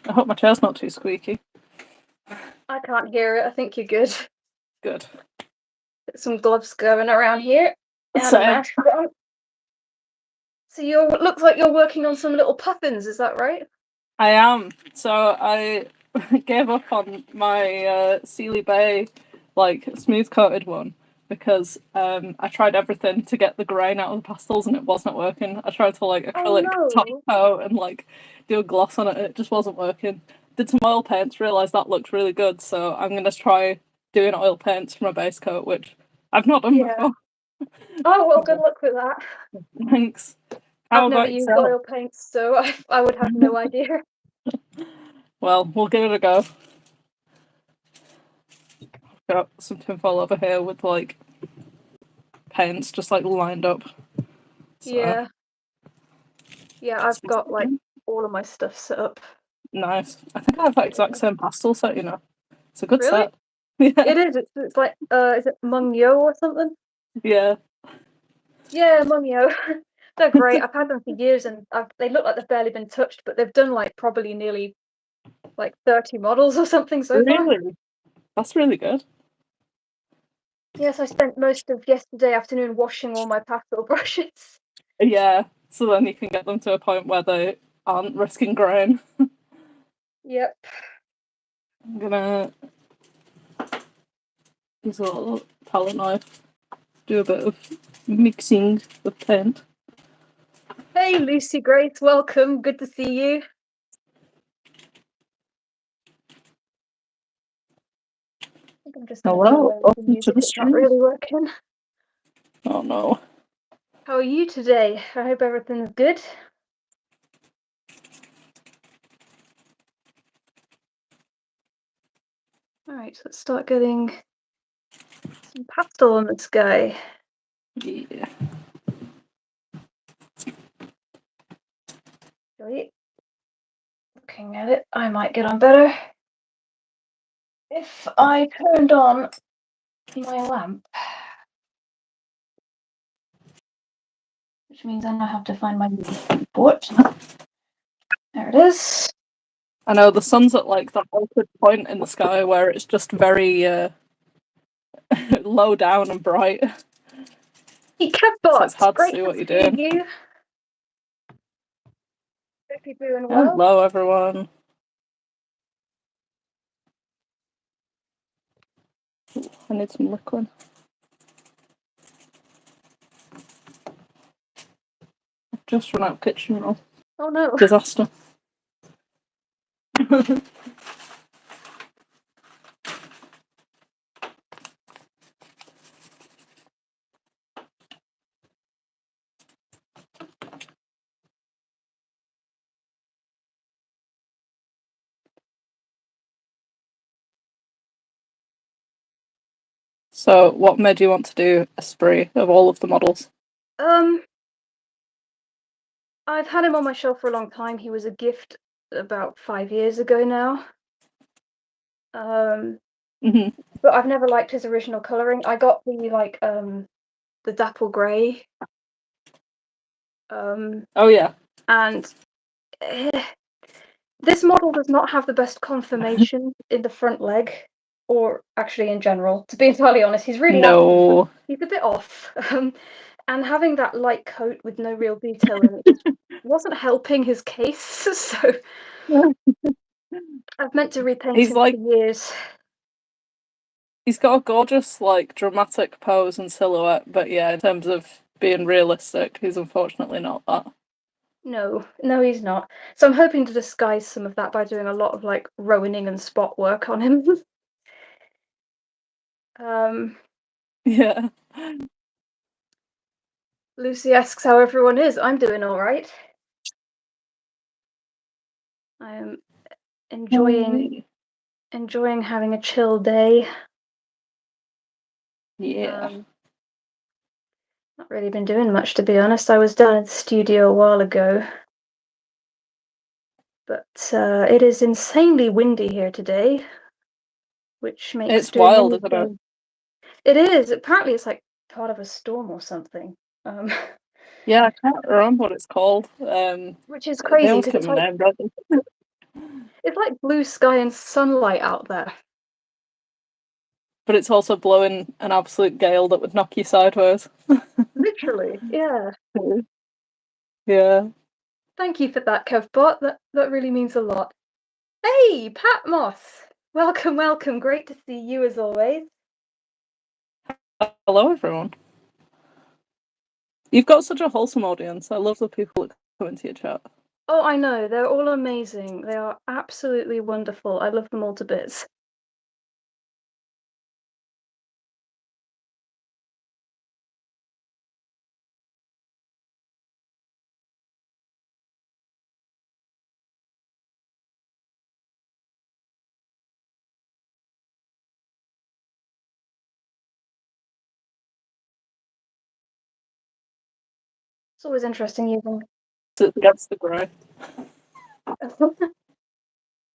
I hope my chair's not too squeaky. I can't hear it. I think you're good. Good. Got some gloves going around here. And a mask on. So looks like you're working on some little puffins, is that right? I am. So I gave up on my Sealy Bay, like smooth coated one because I tried everything to get the grain out of the pastels and it wasn't working. I tried to like acrylic top no. coat and like do a gloss on it, and it just wasn't working. Did some oil paints, realised that looked really good, so I'm gonna try doing oil paints for my base coat, which I've not done before. Oh well, good luck with that. Thanks. How I've never about used yourself? oil paints, so I would have no idea. Well, we'll give it a go. Got some tinfoil over here with like paints just like lined up. So, Yeah. Yeah, I've got like all of my stuff set up. nice. I think I have that exact same pastel set, you know. It's a good Really? set. Yeah. It is. It's like is it Mungyo or something? Yeah. Yeah, Mungyo. They're great. I've had them for years, and they look like they've barely been touched, but they've done like probably nearly like 30 models or something so far. Really? That's really good. Yes, I spent most of yesterday afternoon washing all my pastel brushes. Yeah. So then you can get them to a point where they aren't risking grain. Yep. I'm gonna use a little palette knife, do a bit of mixing with paint. Hey, Lucy Grace, welcome. Good to see you. I think I'm just going to do Hello, away with the welcome to music. the It's not stream. really working. Oh no. How are you today? I hope everything's good. All right, so let's start getting some pastel on this guy. Yeah. Wait. Looking at it, I might get on better if I turned on my lamp. Which means I now have to find my port. There it is. I know the sun's at like that awkward point in the sky where it's just very low down and bright. Hey, So it's Catbot, hard to great see to what you're see doing. you. Hope you're doing well. Hello, everyone. Ooh, I need some liquid. I've just run out of kitchen roll. Oh no. Disaster. So, what made you want to do a spree of all of the models? I've had him on my shelf for a long time. He was a gift about 5 years ago now. But I've never liked his original coloring. I got the dapple grey. Oh yeah. And this model does not have the best conformation in the front leg, or actually in general. To be entirely honest, he's really happy, but he's a bit off. And having that light coat with no real detail in it wasn't helping his case. So I've meant to repaint him for years. He's got a gorgeous, like, dramatic pose and silhouette, but yeah, in terms of being realistic, he's unfortunately not that. No, he's not. So I'm hoping to disguise some of that by doing a lot of like rowening and spot work on him. Yeah. Lucy asks how everyone is. I'm doing all right. I am enjoying having a chill day. Yeah. Not really been doing much, to be honest. I was down at the studio a while ago. But it is insanely windy here today, which makes it's wild, isn't it? It is. Apparently it's like part of a storm or something. Yeah, I can't remember what it's called. Which is They crazy always because give it's them a like name, don't they? It's like blue sky and sunlight out there. But it's also blowing an absolute gale that would knock you sideways. Literally, yeah. Yeah. Thank you for that, Kevbot. That really means a lot. Hey, Patmos! Welcome, welcome. Great to see you as always. Hello, everyone. You've got such a wholesome audience. I love the people that come into your chat. Oh, I know. They're all amazing. They are absolutely wonderful. I love them all to bits. It's always interesting using. It's against the grey.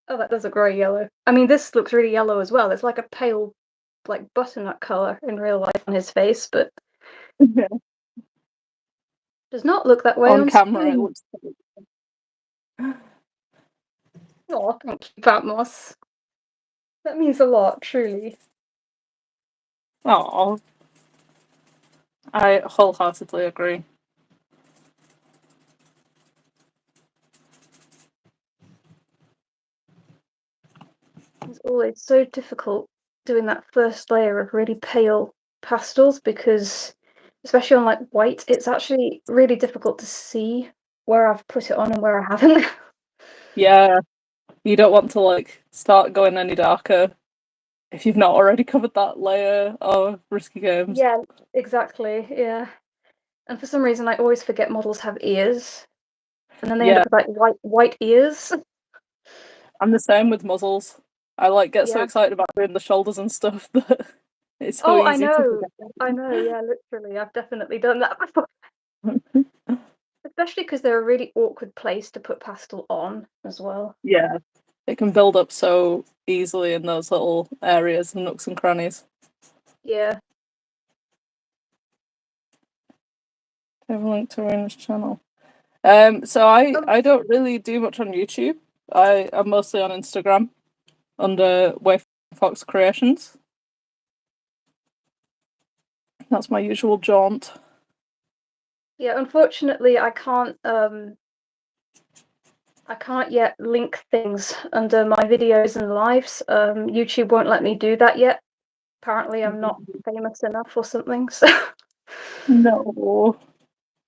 Oh, that does a grey yellow. I mean, this looks really yellow as well. It's like a pale, like butternut colour in real life on his face, but Yeah. does not look that way On on camera, it screen. looks. Oh, thank you, Patmos. That means a lot, truly. Oh, I wholeheartedly agree. It's always so difficult doing that first layer of really pale pastels because, especially on like white, it's actually really difficult to see where I've put it on and where I haven't. Yeah, you don't want to like start going any darker if you've not already covered that layer of risky games. Yeah, exactly. Yeah. And for some reason, I always forget models have ears, and then they end Yeah, up with like white ears. I'm the same with muzzles. I like get so Yeah. excited about doing the shoulders and stuff that it's so Oh, I easy to know. forget. I know. Yeah, literally, I've definitely done that before. Especially because they're a really awkward place to put pastel on as well. Yeah, it can build up so easily in those little areas and nooks and crannies. Yeah. I have a link to Rowena's channel. So I don't really do much on YouTube. I'm mostly on Instagram under Wayfaringfox.Creations. That's my usual jaunt. Yeah, unfortunately, I can't yet link things under my videos and lives. YouTube won't let me do that yet. Apparently, I'm not famous enough or something. So, No.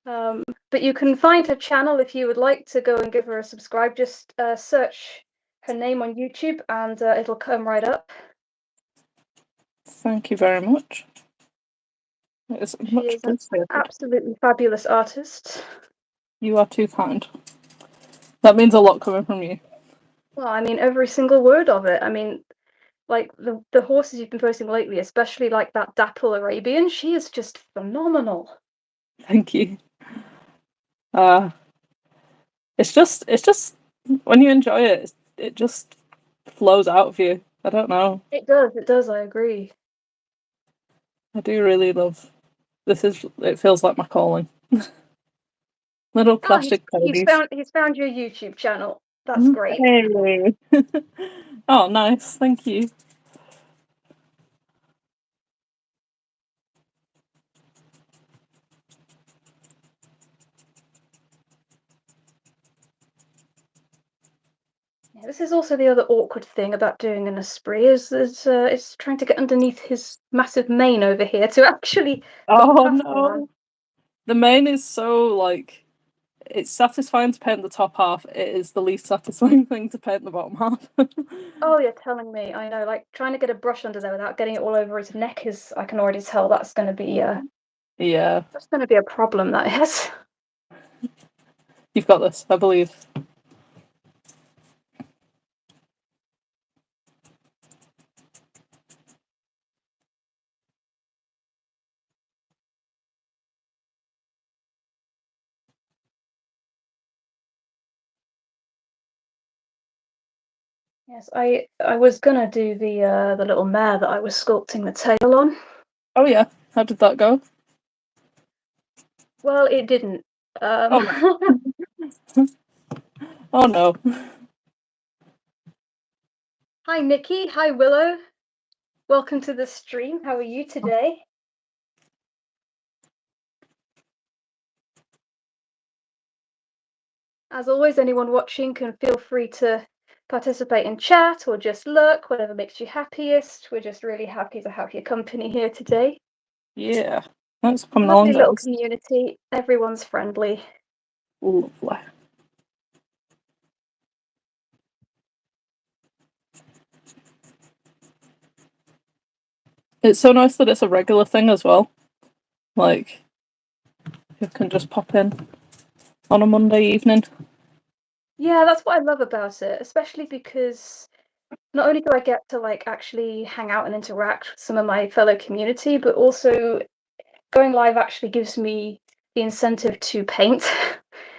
but you can find her channel if you would like to go and give her a subscribe. Just search her name on YouTube and it'll come right up. Thank you very much. It's She much is an appreciated. absolutely fabulous artist. You are too kind. That means a lot coming from you. Well, I mean, every single word of it. I mean, like the horses you've been posting lately, especially like that dapple Arabian, she is just phenomenal. Thank you. It's just when you enjoy it, it just flows out of you. I don't know. It does, I agree. I do really love it feels like my calling. Little Ah, plastic ponies. he's found your YouTube channel. That's great. Hey. Oh, nice. Thank you. Yeah, this is also the other awkward thing about doing an esprit is trying to get underneath his massive mane over here to actually put the Oh pastel on. no. The main is so like it's satisfying to paint the top half. It is the least satisfying thing to paint the bottom half. Oh, you're telling me. I know, like trying to get a brush under there without getting it all over his neck is, I can already tell Yeah, that's gonna be a problem, that is. you've got this, I believe. Yes, I was gonna do the little mare that I was sculpting the tail on. Oh yeah, how did that go? Well, it didn't. Oh no. Oh no. Hi, Nikki. Hi, Willow. Welcome to the stream. How are you today? As always, anyone watching can feel free to participate in chat or just look, whatever makes you happiest. We're just really happy to have your company here today. Yeah, thanks for coming Lovely along, little guys. community. Everyone's friendly. Lovely. It's so nice that it's a regular thing as well. Like, you can just pop in on a Monday evening. Yeah, that's what I love about it, especially because not only do I get to like actually hang out and interact with some of my fellow community, but also going live actually gives me the incentive to paint.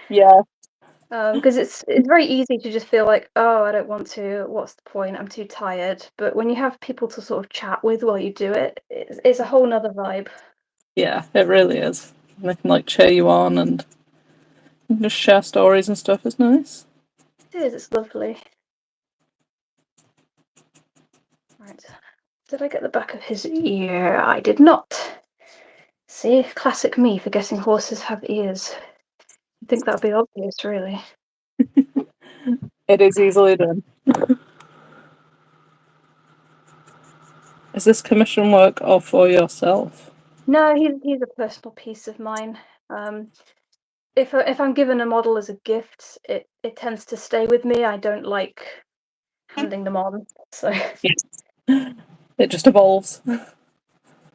Yeah. Because it's very easy to just feel like, oh, I don't want to. What's the point? I'm too tired. But when you have people to sort of chat with while you do it, it's a whole nother vibe. Yeah, it really is. And they can like cheer you on and just share stories and stuff. It's nice. It is. It's lovely. Right. Did I get the back of his ear? I did not. See, classic me forgetting horses have ears. I think that'd be obvious, really. It is easily done. Is this commission work or for yourself? No, he's a personal piece of mine. If I'm given a model as a gift, it tends to stay with me. I don't like handing them on. So Yes. It just evolves.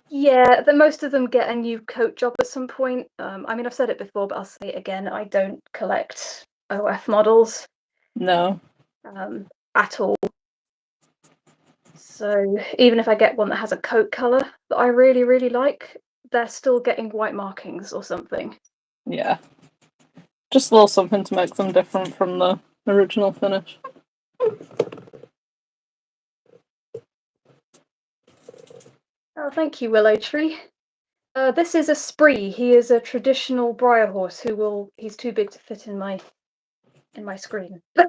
yeah, most of them get a new coat job at some point. I mean, I've said it before, but I'll say it again. I don't collect OF models No. at all. So even if I get one that has a coat color that I really, really like, they're still getting white markings or something. Yeah. Just a little something to make them different from the original finish. Oh, thank you, Willow Tree. This is a spree. He is a traditional briar horse he's too big to fit in my screen. But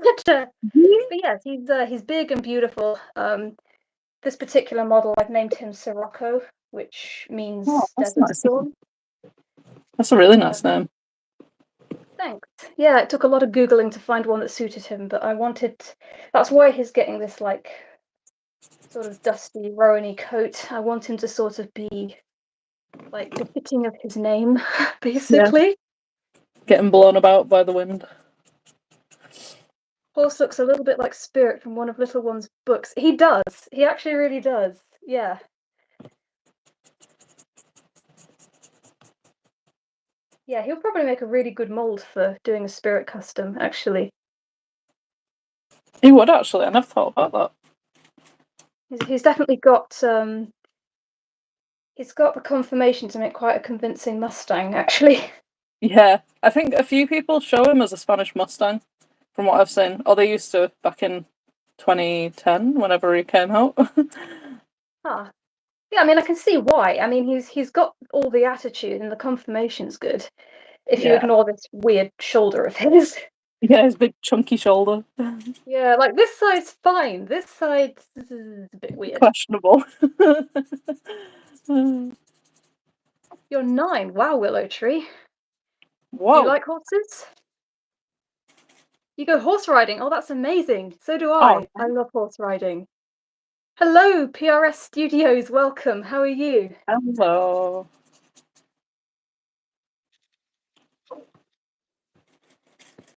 yes, he's big and beautiful. This particular model, I've named him Sirocco, which Oh, means that's desert nice. storm. That's a really nice name. Thanks. Yeah, it took a lot of Googling to find one that suited him, but that's why he's getting this like sort of dusty, rowan-y coat. I want him to sort of be like befitting of his name, basically. Yeah. Getting blown about by the wind. Horse looks a little bit like Spirit from one of Little One's books. He does. He actually really does. Yeah. Yeah, he'll probably make a really good mold for doing a Spirit custom, actually. He would actually. I never thought about that. He's definitely got he's got the conformation to make quite a convincing Mustang, actually. Yeah, I think a few people show him as a Spanish Mustang, from what I've seen. Or they used to back in 2010, whenever he came out. Ah. Yeah, I mean I can see why. I mean he's got all the attitude and the conformation's good. If you Yeah. ignore this weird shoulder of his. Yeah, his big chunky shoulder. Yeah, like this side's fine. This side is a bit weird. Questionable. You're 9. Wow, Willow Tree. Do you Whoa. like horses? You go horse riding. Oh, that's amazing. So do Oh, I. I love horse riding. Hello, PRS Studios. Welcome. How are you? hello.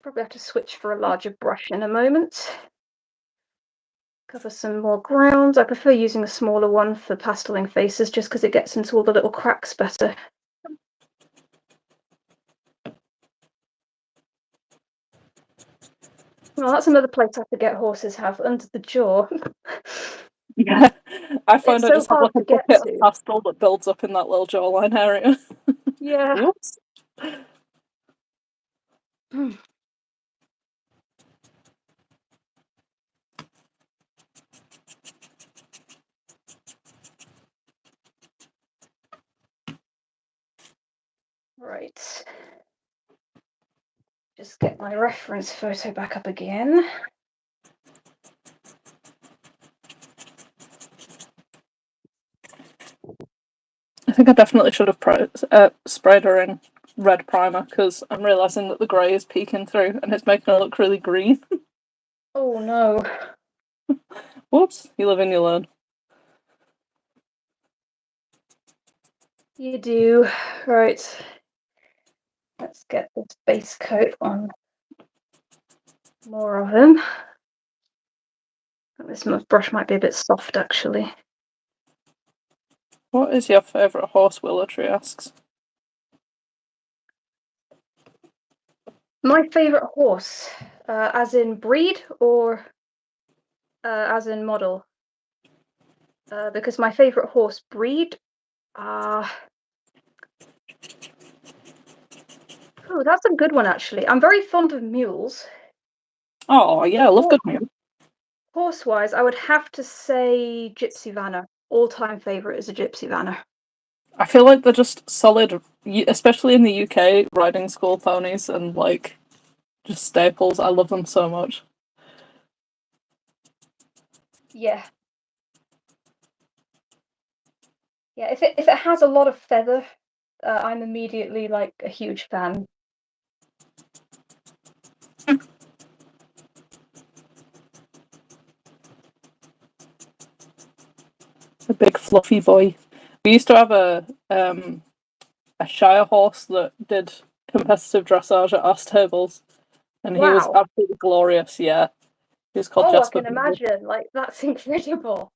Probably have to switch for a larger brush in a moment. Cover some more ground. I prefer using a smaller one for pasteling faces just because it gets into all the little cracks better. Well, that's another place I forget horses have, under the jaw. Yeah, I find It's I so just have hard like a to get bucket of to. pastel that builds up in that little jawline area. Yeah. Whoops. Right. Just get my reference photo back up again. I think I definitely should have sprayed her in red primer because I'm realising that the grey is peeking through and it's making her look really green. Oh no. Whoops, you live and you learn. You do. Right. Let's get this base coat on more of him. This brush might be a bit soft, actually. What is your favourite horse, Willotree asks? My favourite horse, as in breed or as in model? Because my favourite horse breed, oh, that's a good one, actually. I'm very fond of mules. Oh, yeah, I love good mules. Horse-wise, I would have to say Gypsy Vanner. All-time favourite is a Gypsy Vanner. I feel like they're just solid, especially in the UK, riding school ponies and like just staples. I love them so much. Yeah. Yeah, if it has a lot of feather, I'm immediately like a huge fan. A big fluffy boy. We used to have a Shire horse that did competitive dressage at our stables, and he was Wow. absolutely glorious. Yeah, he was called Oh, I Jasper. can imagine. Like, that's incredible.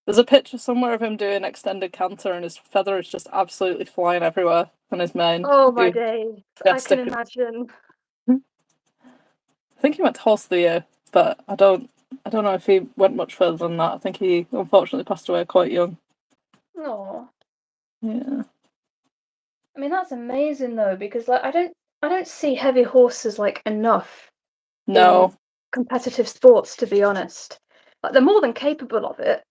There's a picture somewhere of him doing extended canter, and his feather is just absolutely flying everywhere on his mane. Oh my days. I can Majestic. imagine. I think he went to Horse of the Year, but I don't know if he went much further than that. I think he unfortunately passed away quite young. Oh. Yeah. I mean, that's amazing though, because like I don't see heavy horses like enough in No. competitive sports, to be honest. Like they're more than capable of it,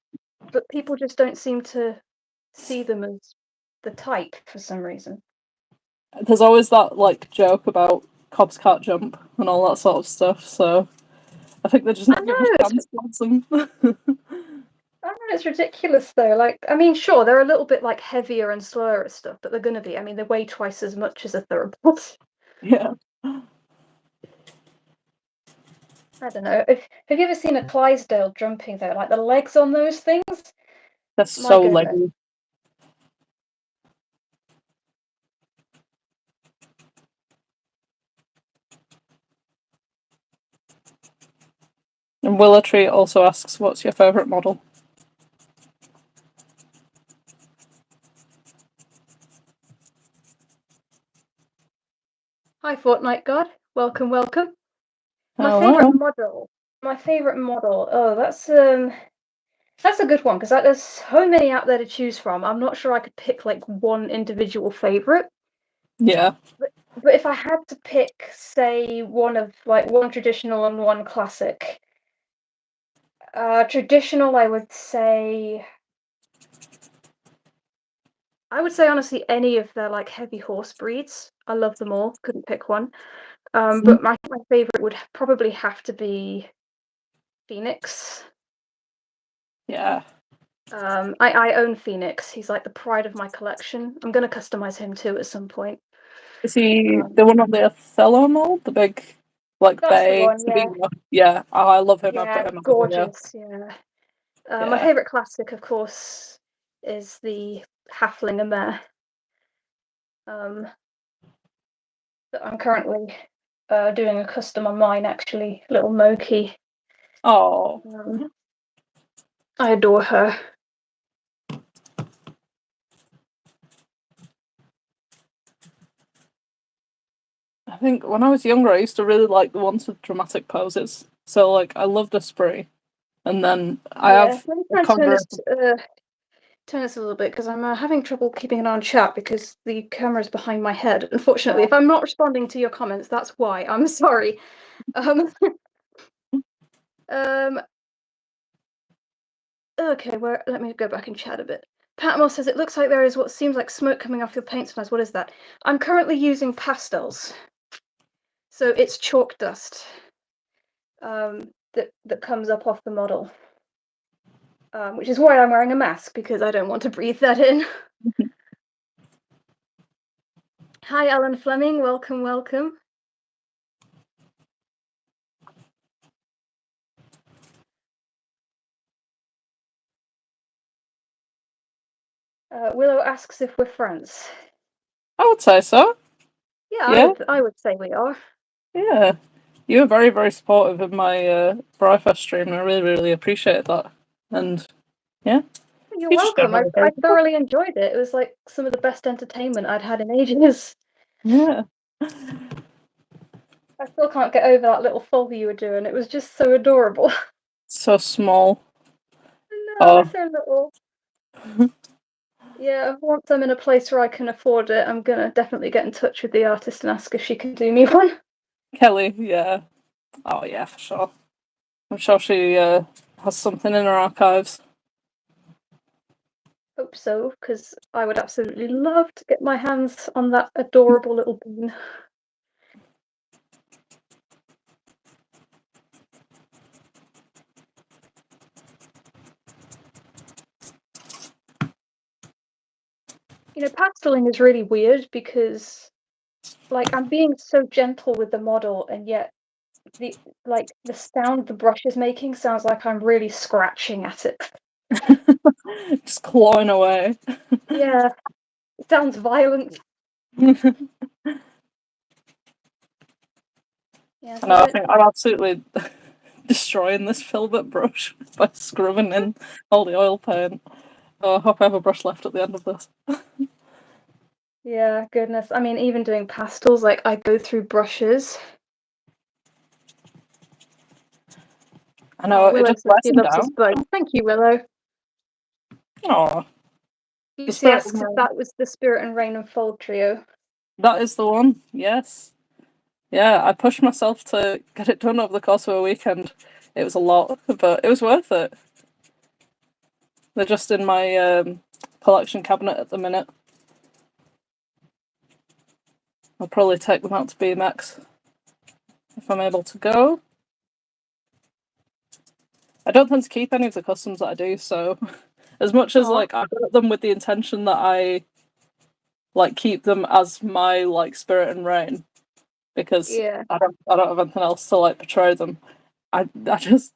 but people just don't seem to see them as the type for some reason. There's always that like joke about cobs can't jump and all that sort of stuff, so I think they're just I not given know a chance towards them. I know it's ridiculous though. Like, I mean, sure, they're a little bit like heavier and slower and stuff, but they're gonna be. I mean, they weigh twice as much as a thoroughbred. Yeah. I don't know. Have you ever seen a Clydesdale jumping though? Like the legs on those things? That's My so goodness. leggy. And Willotree also asks, what's your favourite model? Hi, Fortnite God. Welcome, welcome. My Hello. favorite model. My favorite model. Oh, that's a good one because there's so many out there to choose from. I'm not sure I could pick like one individual favorite. Yeah. But if I had to pick, say, one traditional and one classic, traditional, I would say honestly any of their like heavy horse breeds. I love them all. Couldn't pick one. But my favorite would probably have to be Phoenix. Yeah. I own Phoenix. He's like the pride of my collection. I'm gonna customize him too at some point. Is he Um, the one on the Othello mold? The big, like, that's the bay? one. The Yeah, big one? Yeah. Oh, I love him. I've yeah, got him as well, yeah. gorgeous. Yeah. My Yeah. favorite classic, of course, is the Halfling mare. That I'm currently doing a custom on mine. Actually, little Moki. Oh. I adore her. I think when I was younger, I used to really like the ones with dramatic poses. So, like, I loved a spree. And then I Yeah, have let me a try and conqueror. turn this a little bit because I'm having trouble keeping it on chat because the camera's behind my head. Unfortunately, if I'm not responding to your comments, that's why. I'm sorry. Um, um, okay, let me go back and chat a bit. Patmore says it looks like there is what seems like smoke coming off your paint supplies. What is that? I'm currently using pastels, so it's chalk dust that comes up off the model, which is why I'm wearing a mask because I don't want to breathe that in. Hi, Alan Fleming. Welcome, welcome. Willow asks if we're friends. I would say so. Yeah, Yeah. I would say we are. Yeah. You were very, very supportive of my Brifest stream, and I really, really appreciate that. And yeah, You're you just welcome. I generally very supportive. thoroughly enjoyed it. It was like some of the best entertainment I'd had in ages. Yeah. I still can't get over that little foley you were doing. It was just so adorable. So small. No, they're Oh, so little. Yeah, once I'm in a place where I can afford it, I'm gonna definitely get in touch with the artist and ask if she can do me one. Kelly, yeah. Oh, yeah, for sure. I'm sure she has something in her archives. Hope so, because I would absolutely love to get my hands on that adorable little bean. You know, pasteling is really weird because, like, I'm being so gentle with the model, and yet the the sound the brush is making sounds like I'm really scratching at it. Just clawing away. Yeah, it sounds violent. Yeah, I so know, I think I'm absolutely destroying this filbert brush by scrubbing in all the oil paint. Oh, I hope I have a brush left at the end of this. yeah, goodness. I mean, even doing pastels, like I go through brushes. I know, Oh, it Willow just says lets she them loves us down. both. Thank you, Willow. Oh, the Lucy spirit of asks if mine. that was the Spirit and Rain and Fold trio. That is the one, yes. Yeah, I pushed myself to get it done over the course of a weekend. It was a lot, but it was worth it. They're just in my collection cabinet at the minute. I'll probably take them out to BMX if I'm able to go. I don't tend to keep any of the customs that I do, so as much as Aw, like I got them with the intention that I like keep them as my like spirit and rain because yeah. I don't have anything else to like portray them. I just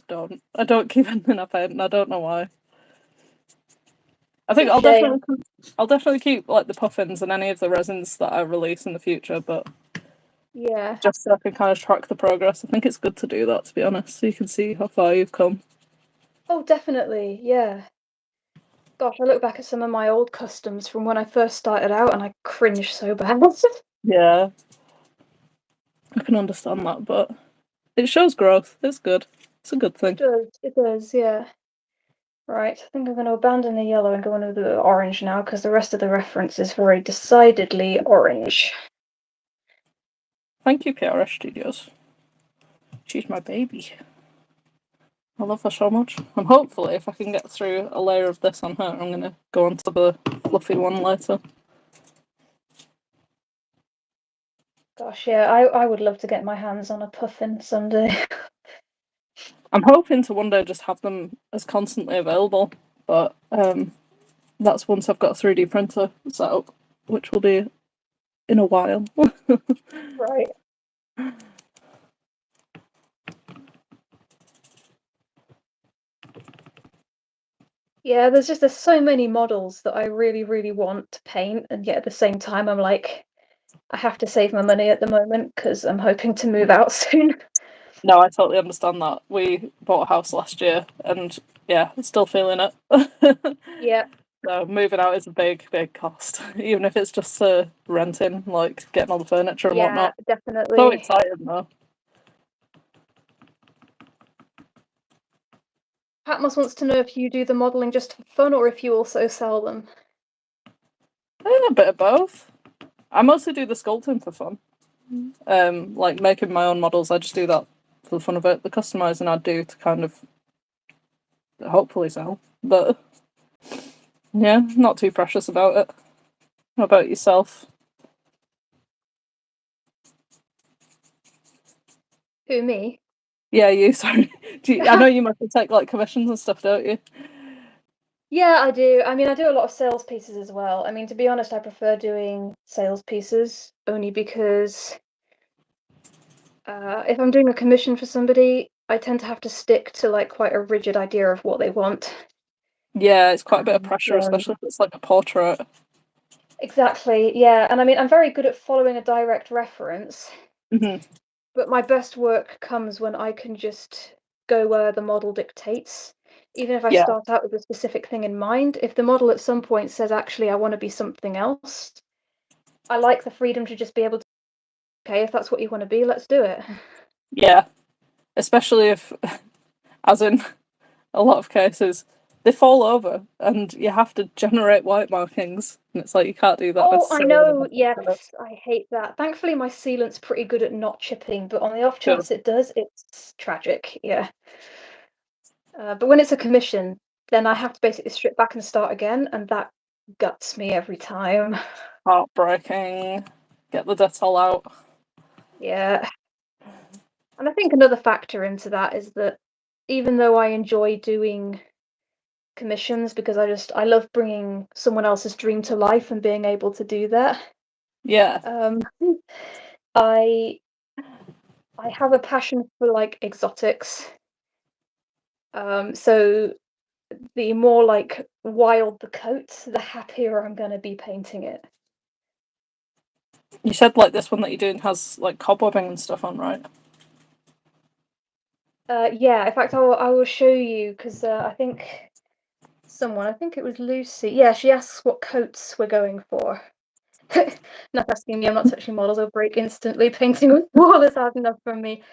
don't. I don't keep anything I paint, and I don't know why. I think It's a shame. I'll definitely keep like the puffins and any of the resins that I release in the future, but Yeah. just so I can kind of track the progress. I think it's good to do that, to be honest, so you can see how far you've come. Oh, definitely. Yeah. Gosh, I look back at some of my old customs from when I first started out and I cringe so bad. Yeah, I can understand that, but it shows growth. It's good. It's a good thing. It does, yeah. Right, I think I'm going to abandon the yellow and go into the orange now because the rest of the reference is very decidedly orange. Thank you, PRS Studios. She's my baby. I love her so much. And hopefully, if I can get through a layer of this on her, I'm going to go on to the fluffy one later. Gosh, yeah, I would love to get my hands on a puffin someday. I'm hoping to one day just have them as constantly available, but that's once I've got a 3D printer set up, which will be in a while. Right. Yeah, there's so many models that I really, really want to paint, and yet at the same time, I'm like, I have to save my money at the moment because I'm hoping to move out soon. No, I totally understand that. We bought a house last year, and yeah, still feeling it. Yeah, So moving out is a big, big cost, even if it's just renting, like getting all the furniture and yeah, whatnot. So definitely. excited though. Patmos wants to know if you do the modeling just for fun or if you also sell them. A bit of both. I mostly do the sculpting for fun. Like making my own models, I just do that for the fun of it. The customizing I do to kind of hopefully sell, but yeah, not too precious about it. How about yourself? Who, me? Yeah, you. Sorry. I know you must take like commissions and stuff, don't you? Yeah, I do. I mean, I do a lot of sales pieces as well. I mean, to be honest, I prefer doing sales pieces only because if I'm doing a commission for somebody, I tend to have to stick to like quite a rigid idea of what they want. Yeah, it's quite a bit of And pressure, especially if it's like a portrait. exactly, yeah. And I mean, I'm very good at following a direct reference, Hmm. but my best work comes when I can just go where the model dictates. Even if I Yeah, start out with a specific thing in mind, if the model at some point says, actually, I want to be something else, I like the freedom to just be able to, okay, if that's what you want to be, let's do it. yeah. Especially if, as in a lot of cases, they fall over and you have to generate white markings. And it's like you can't do that Oh, I necessarily with know, a portrait. yes, I hate that. Thankfully, my sealant's pretty good at not chipping, but on the off Good. chance it does, it's tragic, yeah. But when it's a commission, then I have to basically strip back and start again, and that guts me every time. Heartbreaking. Get the detail out. Yeah. And I think another factor into that is that even though I enjoy doing commissions because I love bringing someone else's dream to life and being able to do that, Yeah. um, I I have a passion for like exotics. So the more like wild the coat, the happier I'm gonna be painting it. You said like this one that you're doing has like cobwebbing and stuff on, right? Yeah, in fact, I will show you because I think it was Lucy. Yeah, she asks what coats we're going for. Not asking me, I'm not touching models, I'll break instantly. Painting with wall is hard enough for me.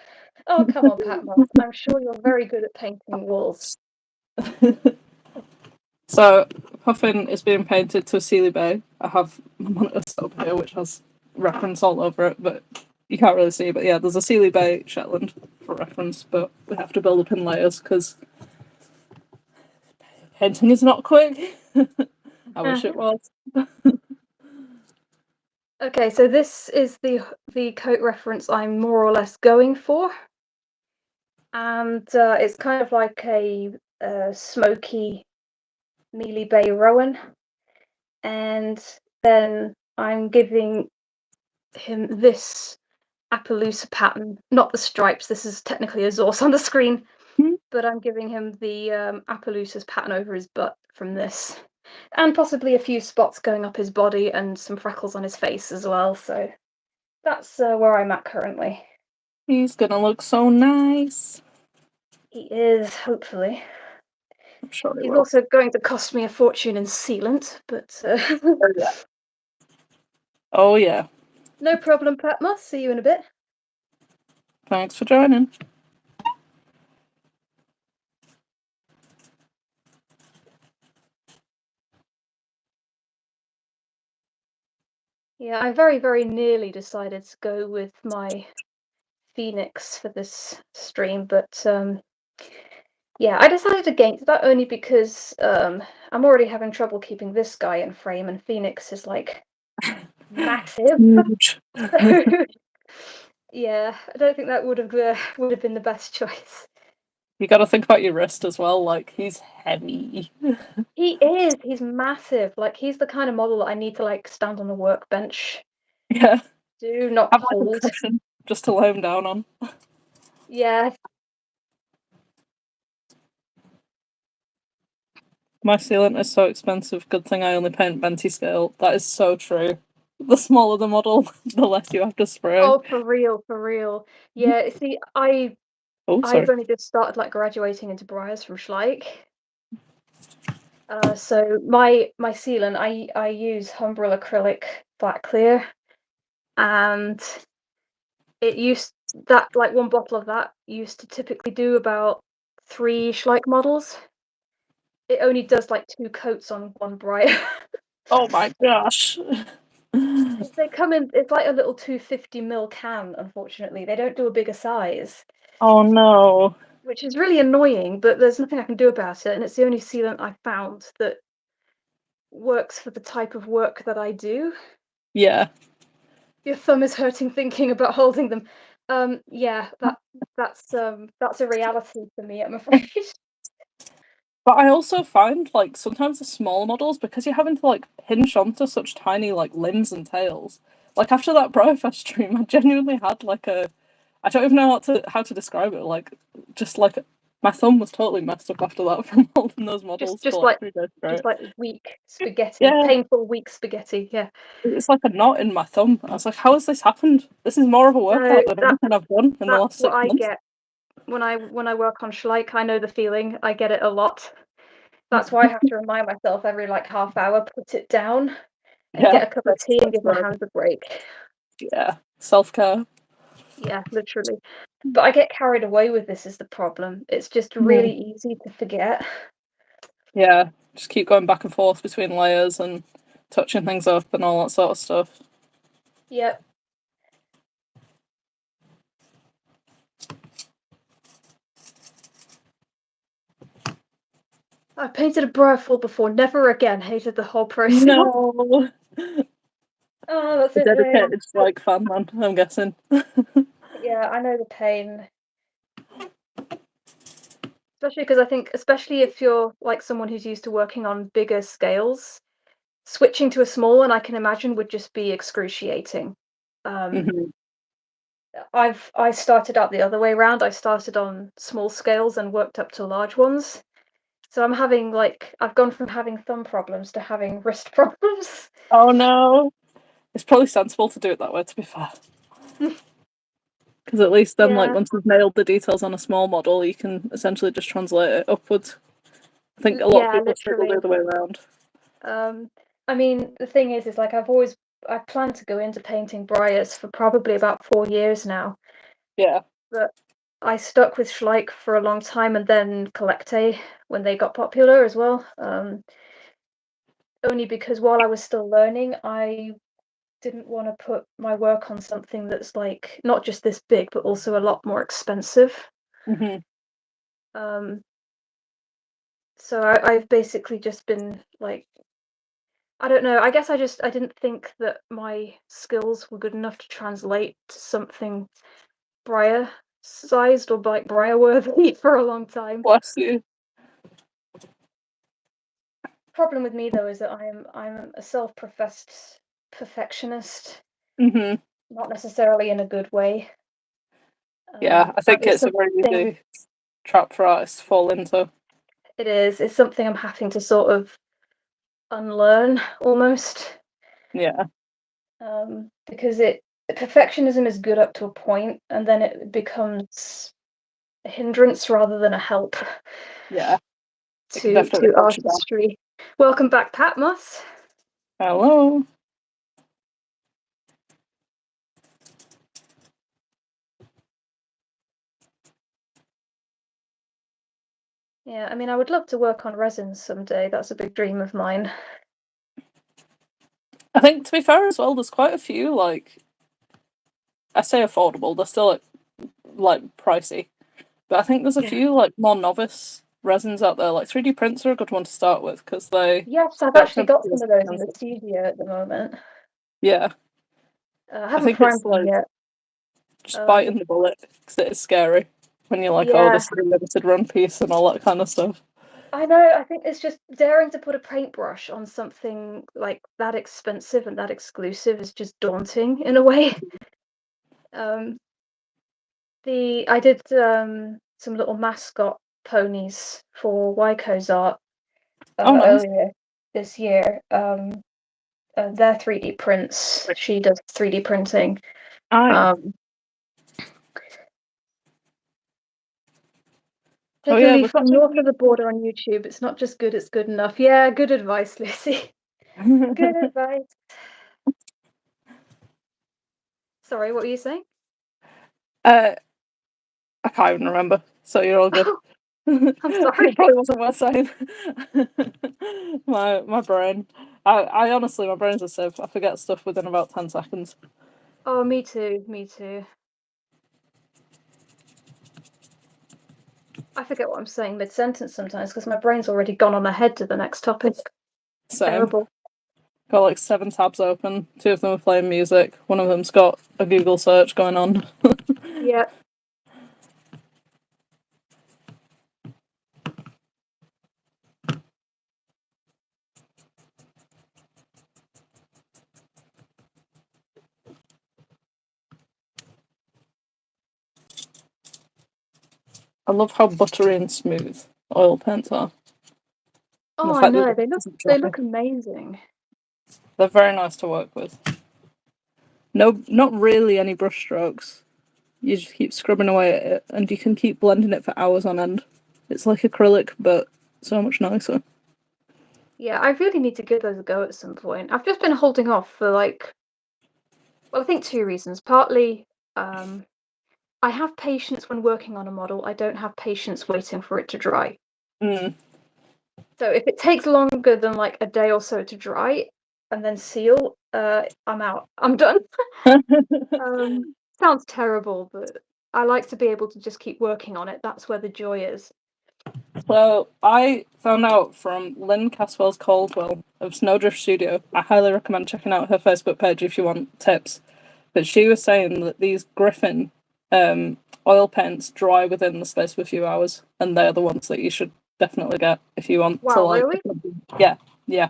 Oh, come on, Patmos. I'm sure you're very good at painting walls. So Puffin is being painted to Sealy Bay. I have my monitor set up here, which has reference all over it, but you can't really see. But yeah, there's a Sealy Bay Shetland for reference, but we have to build up in layers because painting is not quick. I wish it was. Okay, so this is the coat reference I'm more or less going for, and it's kind of like a smoky Mealy Bay Rowan, and then I'm giving him this Appaloosa pattern, not the stripes. This is technically a Zorse on the screen, but I'm giving him the Appaloosa's pattern over his butt from this, and possibly a few spots going up his body and some freckles on his face as well. So that's where I'm at currently. He's gonna look so nice. He is, hopefully. I'm sure he He's will. also going to cost me a fortune in sealant, but Oh yeah. Oh yeah. no problem, Patmos. See you in a bit. Thanks for joining. Yeah, I very, very nearly decided to go with my Phoenix for this stream, but yeah, I decided against that only because I'm already having trouble keeping this guy in frame, and Phoenix is like massive. Huge. So yeah, I don't think that would have been the best choice. You got to think about your wrist as well. Like he's heavy. He is. He's massive. Like he's the kind of model that I need to like stand on the workbench. Yeah. Do not Have like a hold. cushion just to lay him down on. Yeah. My sealant is so expensive. Good thing I only paint Venti scale. That is so true. The smaller the model, the less you have to spray. Oh, for real, for real. Yeah. See, Oh, I've sorry. only just started like graduating into Briars from Schleich. So my sealant, I use Humbrol acrylic flat clear, and it used that like one bottle of that used to typically do about 3 Schleich models. It only does like 2 coats on one briar. Oh my gosh. They come in, it's like a little 250 ml can, unfortunately. They don't do a bigger size, Oh no. which is really annoying, but there's nothing I can do about it. And it's the only sealant I found that works for the type of work that I do. Yeah. Your thumb is hurting thinking about holding them. Yeah, that's a reality for me, I'm afraid. But I also find like sometimes the small models, because you're having to like hinge onto such tiny like limbs and tails. Like after that Brofest stream, I genuinely had like a, I don't even know how to describe it. Like just like my thumb was totally messed up after that from holding those models for Just like like 3 days just straight. like weak spaghetti, Yeah, painful weak spaghetti. Yeah. it's like a knot in my thumb. I was like, how has this happened? This is more of a No, workout than anything I've done in the that's last what 6 I months. get when I work on Schleich. I know the feeling. I get it a lot. That's why I have to remind myself every like half hour, put it down and Yeah, get a cup of tea and give my right. hands a break. Yeah, self-care. Yeah, literally. But I get carried away with this is the problem. It's just really easy to forget. Yeah, just keep going back and forth between layers and touching things up and all that sort of stuff. Yep. I painted a Briarful before, never again. Hated the whole process. No, Oh, that's a a shame. dedicated strike fan, man. I'm guessing. Yeah, I know the pain. Especially because I think, especially if you're like someone who's used to working on bigger scales, switching to a small one, I can imagine would just be excruciating. Um, Mhm. I started out the other way around. I started on small scales and worked up to large ones. So I'm having like I've gone from having thumb problems to having wrist problems. Oh no, it's probably sensible to do it that way. To be fair, because at least then, like Yeah, once you've nailed the details on a small model, you can essentially just translate it upwards. I think a lot of yeah, people struggle the literally. other way around. Um, I mean, the thing is like I planned to go into painting Briars for probably about 4 years now, Yeah. but I stuck with Schleich for a long time and then Collecte when they got popular as well. Only because while I was still learning, I didn't want to put my work on something that's like not just this big, but also a lot more expensive. Hmm. Um, so I've basically just been like, I don't know. I guess I didn't think that my skills were good enough to translate to something Briar sized or like Briar worthy for a long time. Bless you. Problem with me though is that I'm a self-professed perfectionist, Hmm. not necessarily in a good way. Yeah, I And think it's a very something easy trap for artists to fall into. it is. It's something I'm having to sort of unlearn almost. Yeah, Because it perfectionism is good up to a point, and then it becomes a hindrance rather than a help yeah, it can to definitely hold you down. artistry. Welcome back, Patmos. Hello. Yeah, I mean, I would love to work on resins someday. That's a big dream of mine. I think to be fair as well, there's quite a few like I say affordable. They're still like pricey, but I think there's a Yeah. few like more novice resins out there. Like 3D prints are a good one to start with because they Yes, I've don't actually tend to got be some as of those in the expensive. studio at the moment. Yeah, I I haven't think it's primed them like yet. just Um, biting the bullet because it is scary when you're like, oh, yeah, this is a limited run piece and all that kind of stuff. I know. I think it's just daring to put a paintbrush on something like that expensive and that exclusive is just daunting in a way. Um, the I did some little mascot ponies for Waiko's art Oh, nice. earlier this year. They're 3D prints. She does 3D printing. Aye. Um, Oh Take a yeah, leaf we've got from north of the to. border on YouTube. It's not just good, it's good enough. Yeah, good advice, Lucy. Good advice. Sorry, what were you saying? uh, I can't even remember, so you're all good. Oh, I'm sorry. It probably wasn't worth saying. My brain. I honestly, my brain's a sieve. I forget stuff within about 10 seconds. Oh, me too. Me too. I forget what I'm saying mid-sentence sometimes because my brain's already gone on ahead to the next topic. Same. Terrible. Got like 7 tabs open. 2 of them are playing music. One of them's got a Google search going on. Yeah. I love how buttery and smooth oil paints are. Oh, I know. They look amazing. They're very nice to work with. No, not really any brush strokes. You just keep scrubbing away at it, and you can keep blending it for hours on end. It's like acrylic, but so much nicer. Yeah, I really need to give those a go at some point. I've just been holding off for well, I think two reasons. Partly, I have patience when working on a model. I don't have patience waiting for it to dry. Mm. So if it takes longer than like a day or so to dry and then seal, I'm out. I'm done. Sounds terrible, but I like to be able to just keep working on it. That's where the joy is. So I found out from Lynn Caswell's Caldwell of Snowdrift Studio. I highly recommend checking out her Facebook page if you want tips. But she was saying that these Griffin oil paints dry within the space of a few hours, and they're the ones that you should definitely get if you want to Wow, really? Yeah, yeah,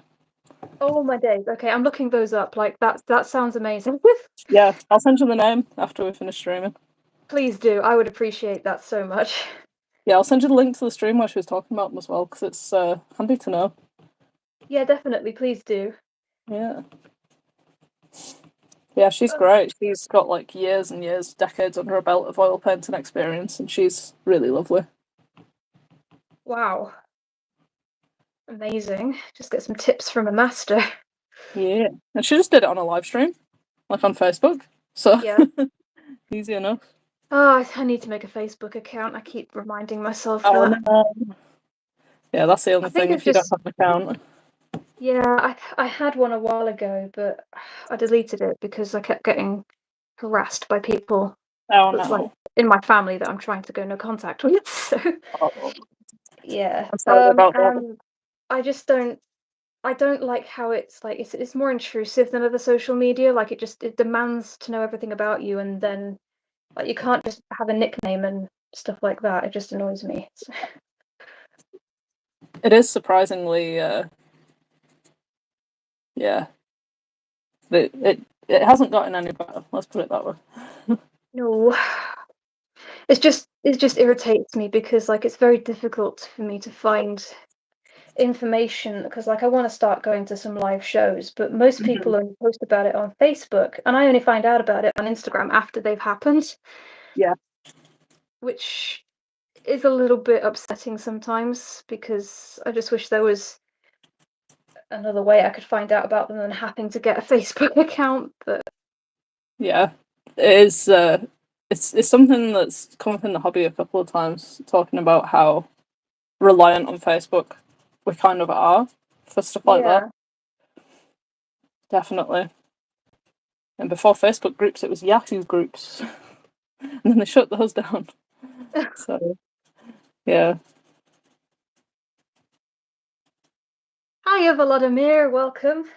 Oh my days. Okay, I'm looking those up. Like that sounds amazing. yeah. I'll send you the name after we finish streaming. Please do. I would appreciate that so much. Yeah, I'll send you the link to the stream where she was talking about them as well, because it's handy to know. Yeah, definitely. Please do. Yeah. Yeah, she's great. She's got like years and years, decades under her belt of oil painting experience, and she's really lovely. Wow. Amazing. Just get some tips from a master. Yeah. And she just did it on a live stream, like on Facebook. So Yeah. easy enough. Oh, I need to make a Facebook account. I keep reminding myself Oh that. no. Yeah, that's the I only think thing it's if you don't just have an account. yeah, I had one a while ago, but I deleted it because I kept getting harassed by people Oh that, like no. in my family that I'm trying to go no contact with. So Oh, yeah. I'm sorry about that. And I just I don't like how it's like it's more intrusive than other social media. Like it demands to know everything about you, and then like you can't just have a nickname and stuff like that. It just annoys me. It is surprisingly yeah. It hasn't gotten any better, let's put it that way. No, it just irritates me because like it's very difficult for me to find information because like I want to start going to some live shows, but most Mhm. people only post about it on Facebook, and I only find out about it on Instagram after they've happened, Yeah. which is a little bit upsetting sometimes because I just wish there was another way I could find out about them than having to get a Facebook account. But Yeah. It is it's something that's come up in the hobby a couple of times, talking about how reliant on Facebook we kind of are for stuff like that. yeah, Definitely. And before Facebook groups, it was Yahoo groups, and then they shut those down. So yeah. hiya Volodymyr, welcome. Good to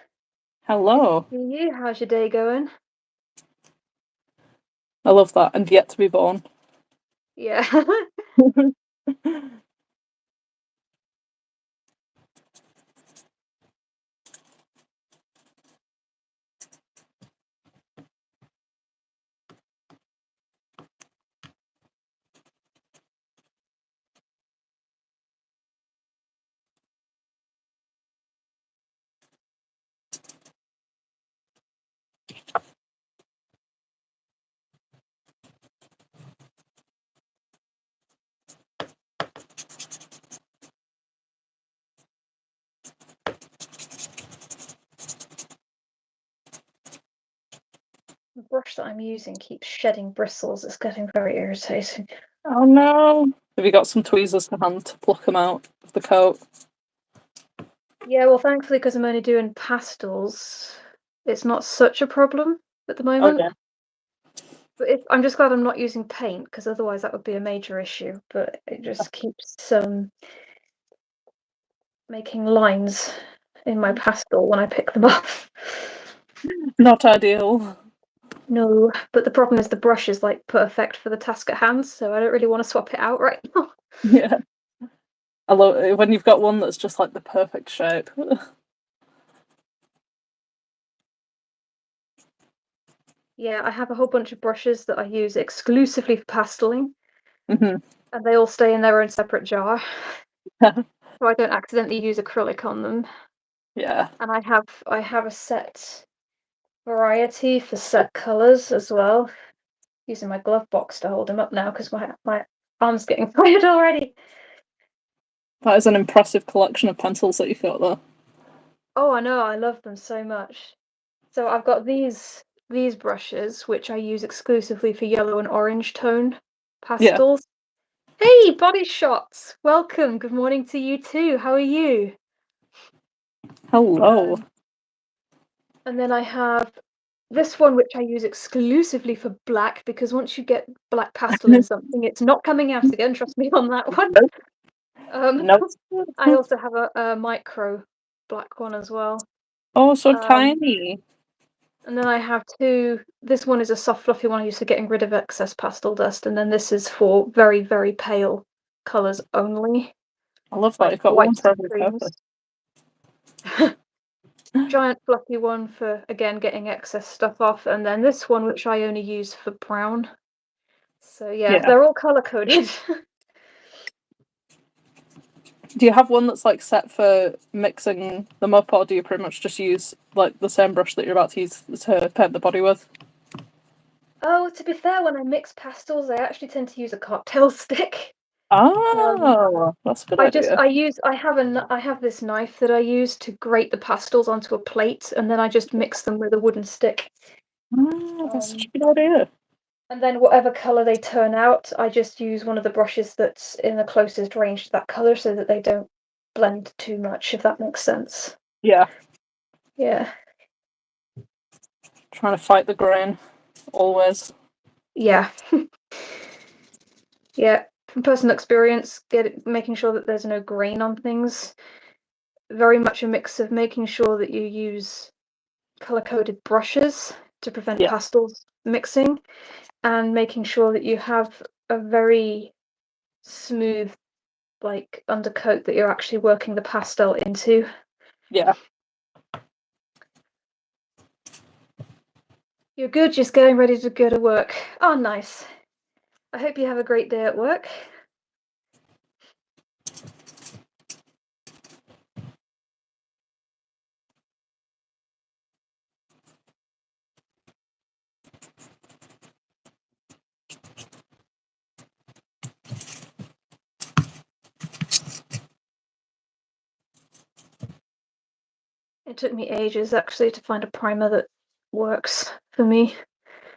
Hello. see you. How's your day going? I love that. And yet to be born. Yeah. The brush that I'm using keeps shedding bristles. It's getting very irritating. Oh no. Have you got some tweezers to hand to pluck them out of the coat? Yeah, well, thankfully, because I'm only doing pastels, it's not such a problem at the moment. Okay. But I'm just glad I'm not using paint because otherwise that would be a major issue. But it just keeps making lines in my pastel when I pick them up. Not ideal. No, but the problem is the brush is like perfect for the task at hand, so I don't really want to swap it out right now. Yeah. I love it when you've got one that's just like the perfect shape. Yeah, I have a whole bunch of brushes that I use exclusively for pasteling. Hmm. And they all stay in their own separate jar. So I don't accidentally use acrylic on them. Yeah. And I have a set variety for set colours as well. Using my glove box to hold them up now because my arm's getting tired already. That is an impressive collection of pencils that you've got there. Oh, I know, I love them so much. So I've got these brushes, which I use exclusively for yellow and orange tone pastels. Yeah. Hey, Body Shots! Welcome. Good morning to you too. How are you? Hello. And then I have this one, which I use exclusively for black, because once you get black pastel in something, it's not coming out again. Trust me on that one. Nope. I also have a micro black one as well. Oh, so tiny. And then I have two. This one is a soft, fluffy one I use for getting rid of excess pastel dust, and then this is for very, very pale colours only. I love that. Like You've got one whites for and every creams. purpose. Giant fluffy one for, again, getting excess stuff off, and then this one, which I only use for brown. So yeah. They're all colour-coded. Do you have one that's like set for mixing them up, or do you pretty much just use like the same brush that you're about to use to paint the body with? Oh, to be fair, when I mix pastels, I actually tend to use a cocktail stick. Oh, that's a good idea. I have this knife that I use to grate the pastels onto a plate, and then I just mix them with a wooden stick. That's such a good idea. And then whatever colour they turn out, I just use one of the brushes that's in the closest range to that colour so that they don't blend too much, if that makes sense. Yeah. Yeah. Trying to fight the grain, always. Yeah. Yeah. From personal experience, making sure that there's no grain on things. Very much a mix of making sure that you use colour-coded brushes to prevent pastels mixing, and making sure that you have a very smooth, like, undercoat that you're actually working the pastel into. Yeah. You're good, just getting ready to go to work. Oh, nice. I hope you have a great day at work. It took me ages actually to find a primer that works for me.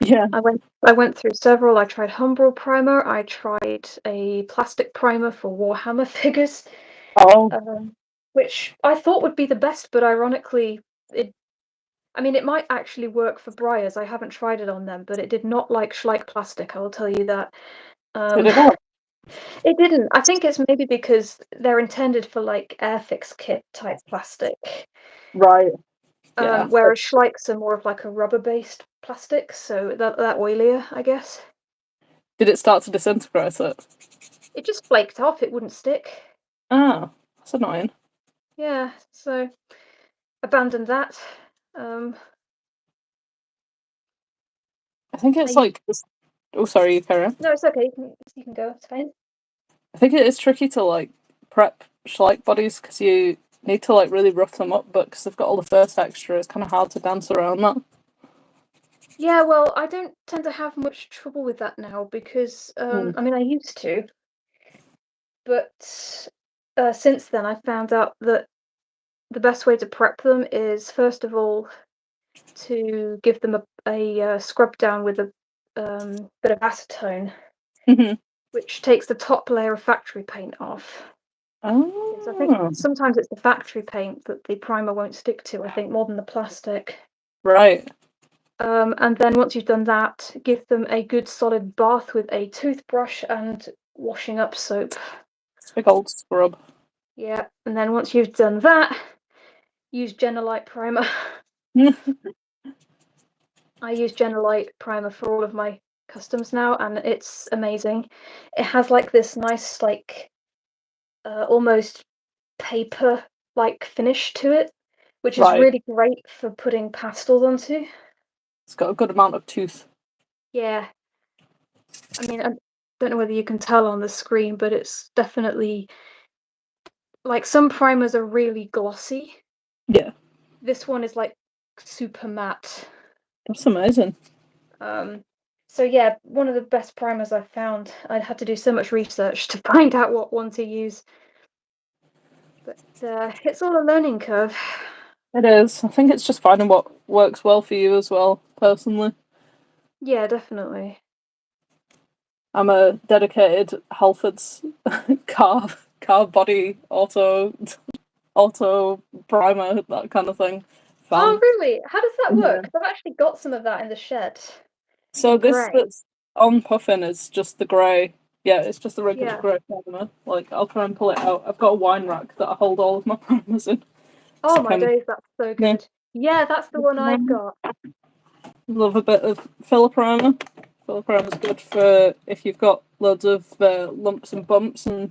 Yeah. I went through several. I tried Humbrol primer. I tried a plastic primer for Warhammer figures, which I thought would be the best, but ironically, it might actually work for Briars. I haven't tried it on them, but it did not like Schleich plastic, I will tell you that. Did it not? It didn't. I think it's maybe because they're intended for like Airfix kit type plastic. Right. Yeah. Whereas Schleichs are more of like a rubber-based plastic, so that oilier, I guess. Did it start to disintegrate it? It just flaked off. It wouldn't stick. Ah, that's annoying. Yeah, so abandoned that. I think it's like. Oh, sorry, you carry on. No, it's okay. You can go. It's fine. I think it is tricky to like prep Schleich bodies because you need to like really rough them up, but because they've got all the fur texture, it's kind of hard to dance around that. Yeah, well, I don't tend to have much trouble with that now because I used to, but since then I found out that the best way to prep them is, first of all, to give them a scrub down with a bit of acetone, which takes the top layer of factory paint off. Because I think Oh, sometimes it's the factory paint that the primer won't stick to, I think, more than the plastic. right. And then once you've done that, give them a good solid bath with a toothbrush and washing up soap. Big old scrub. Yeah, and then once you've done that, use Genolite primer. I use Genolite primer for all of my customs now, and it's amazing. It has like this nice, like, almost paper-like finish to it, which is Right. really great for putting pastels onto. It's got a good amount of tooth. Yeah. don't know whether you can tell on the screen, but it's definitely like some primers are really glossy. Yeah. This one is like super matte. That's amazing. So yeah, one of the best primers I've found. I'd had to do so much research to find out what one to use. But it's all a learning curve. It is. I think it's just finding what works well for you as well, personally. Yeah, definitely. I'm a dedicated Halfords car body auto primer, that kind of thing. Oh, Fan. really? How does that Yeah. work? 'Cause I've actually got some of that in the shed So in this grey. that's on Puffin is just the grey. Yeah, it's just the regular Yeah. grey primer. Like, I'll try and pull it out. I've got a wine rack that I hold all of my primers in. Oh So my days, that's so yeah. good. Yeah, that's the one I've got. Love a bit of filler primer. Filler primer is good for if you've got loads of lumps and bumps and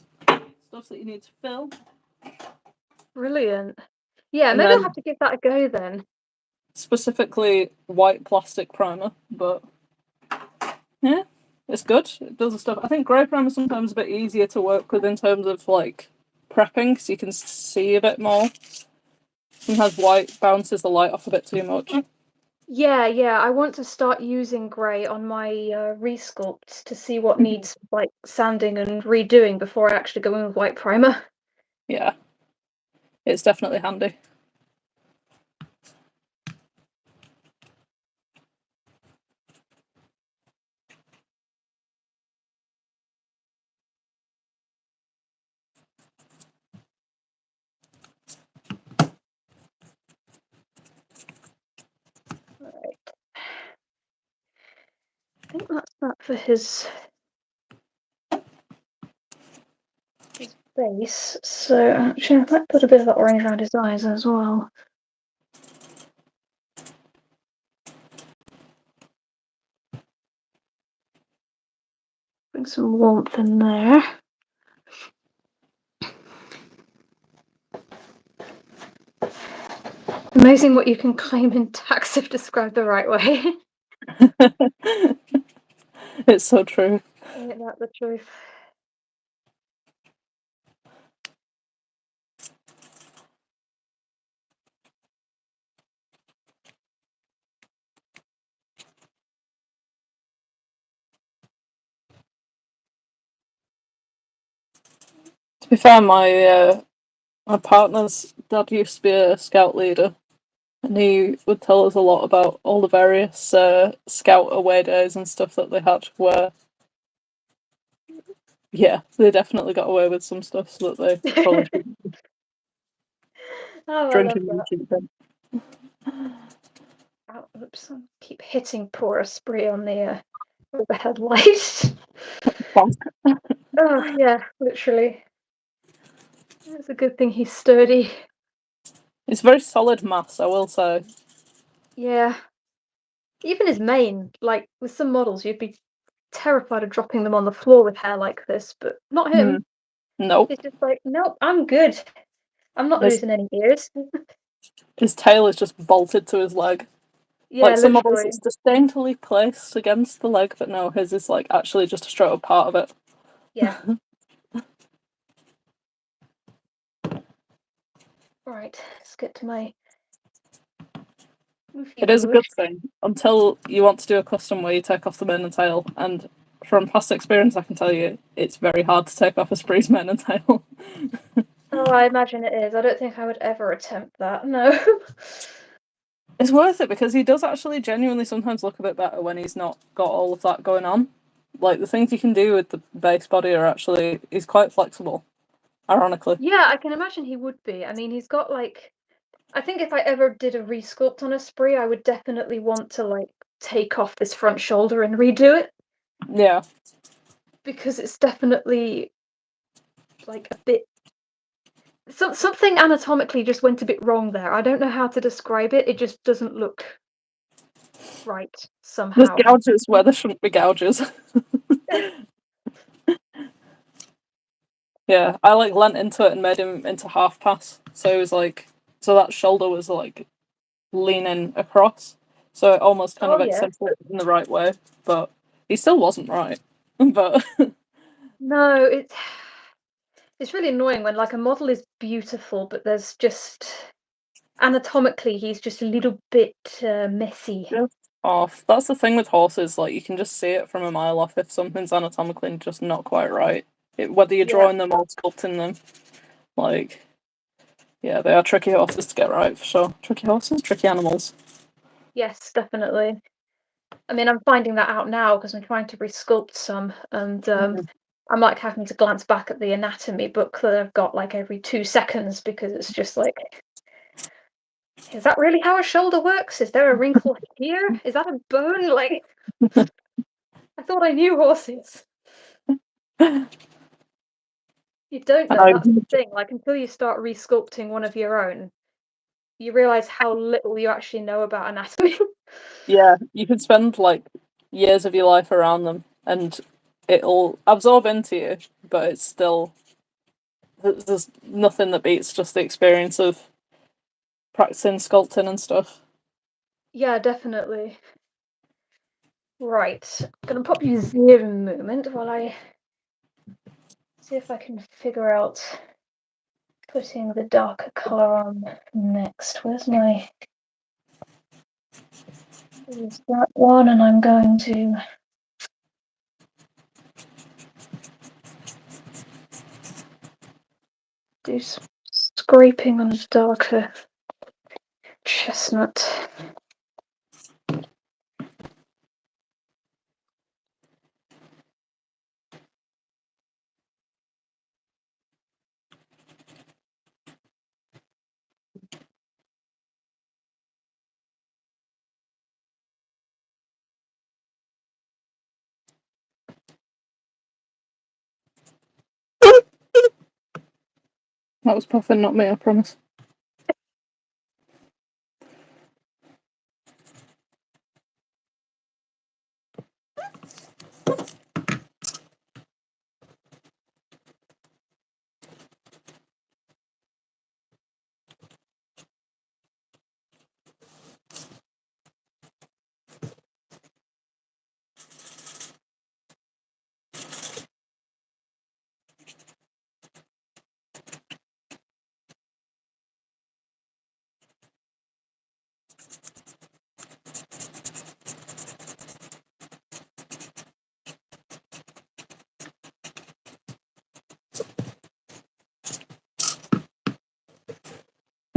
stuff that you need to fill. Brilliant. Yeah, And maybe I'll then have to give that a go then. specifically white plastic primer, but yeah, it's good. It does the stuff. I think grey primer is sometimes a bit easier to work with in terms of like prepping because you can see a bit more. Sometimes white bounces the light off a bit too much. Yeah, yeah, I want to start using grey on my resculpt to see what needs like sanding and redoing before I actually go in with white primer. Yeah, it's definitely handy. Right. I think that's that for his base. So actually, I might put a bit of that orange around his eyes as well. Bring some warmth in there. Amazing what you can claim in tax if described the right way. It's so true. Ain't that the truth? To be fair, my partner's dad used to be a scout leader, and he would tell us a lot about all the various scout away days and stuff that they had. Where, yeah, they definitely got away with some stuff so that they probably shouldn't be Oh, I love drinking and that. keeping. Oh, oops! I keep hitting poor Esprit on the overhead light. Oh yeah, literally. It's a good thing he's sturdy. It's very solid mass, I will say. Yeah. Even his mane, like with some models, you'd be terrified of dropping them on the floor with hair like this, but not him. Nope. He's just like, nope, I'm good. I'm not His losing any ears. his tail is just bolted to his leg. Yeah, Like some models, literally. it's disdainfully placed against the leg, but no, his is like actually just a straight up part of it. Yeah. Right, let's get to my It is a wood. good thing until you want to do a custom where you take off the mane and tail. And from past experience, I can tell you it's very hard to take off a Spree's mane and tail. Oh, I imagine it is. I don't think I would ever attempt that. No. It's worth it because he does actually genuinely sometimes look a bit better when he's not got all of that going on. Like the things you can do with the base body are actually he's quite flexible, ironically. Yeah, I can imagine he would be. I mean, he's got like I think if I ever did a resculpt on a spree, I would definitely want to like take off this front shoulder and redo it Yeah. because it's definitely like a bit something anatomically just went a bit wrong there. I don't know how to describe it. It just doesn't look right There's somehow. gouges where there shouldn't be gouges. Yeah, I like leant into it and made him into half pass. So it was like, so that shoulder was like leaning across. So it almost kind Oh of yeah. accentuated in the right way, but he still wasn't right. but No, it's really annoying when like a model is beautiful, but there's just anatomically he's just a little bit messy. just off. That's the thing with horses, like you can just see it from a mile off if something's anatomically just not quite right. Whether you're Yeah. drawing them or sculpting them, like yeah, they are tricky horses to get right for sure. Tricky horses, tricky animals. Yes, definitely. I mean, I'm finding that out now because I'm trying to resculpt some, and I'm like having to glance back at the anatomy book that I've got like every 2 seconds because it's just like, is that really how a shoulder works? Is there a wrinkle here? Is that a bone? Like, I thought I knew horses. You don't know, I, that's the thing. Like, until you start resculpting one of your own, you realize how little you actually know about anatomy. yeah, you could spend like years of your life around them, and it'll absorb into you, but it's still there's nothing that beats just the experience of practicing sculpting and stuff. Yeah, definitely. Right. I'm gonna pop you there a moment while I see if I can figure out putting the darker colour on next. Where's my... There's that one, and I'm going to do some scraping on a darker chestnut. That was Puffin, not me, I promise.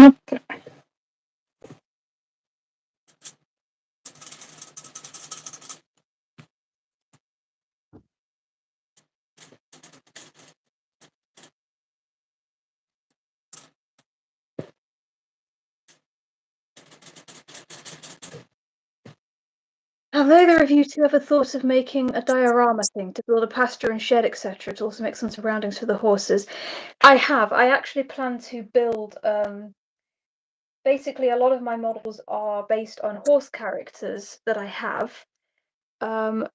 Okay. Have either of you two ever thought of making a diorama thing to build a pasture and shed, etc., to also make some surroundings for the horses? I have. I actually plan to build. Basically, a lot of my models are based on horse characters that I have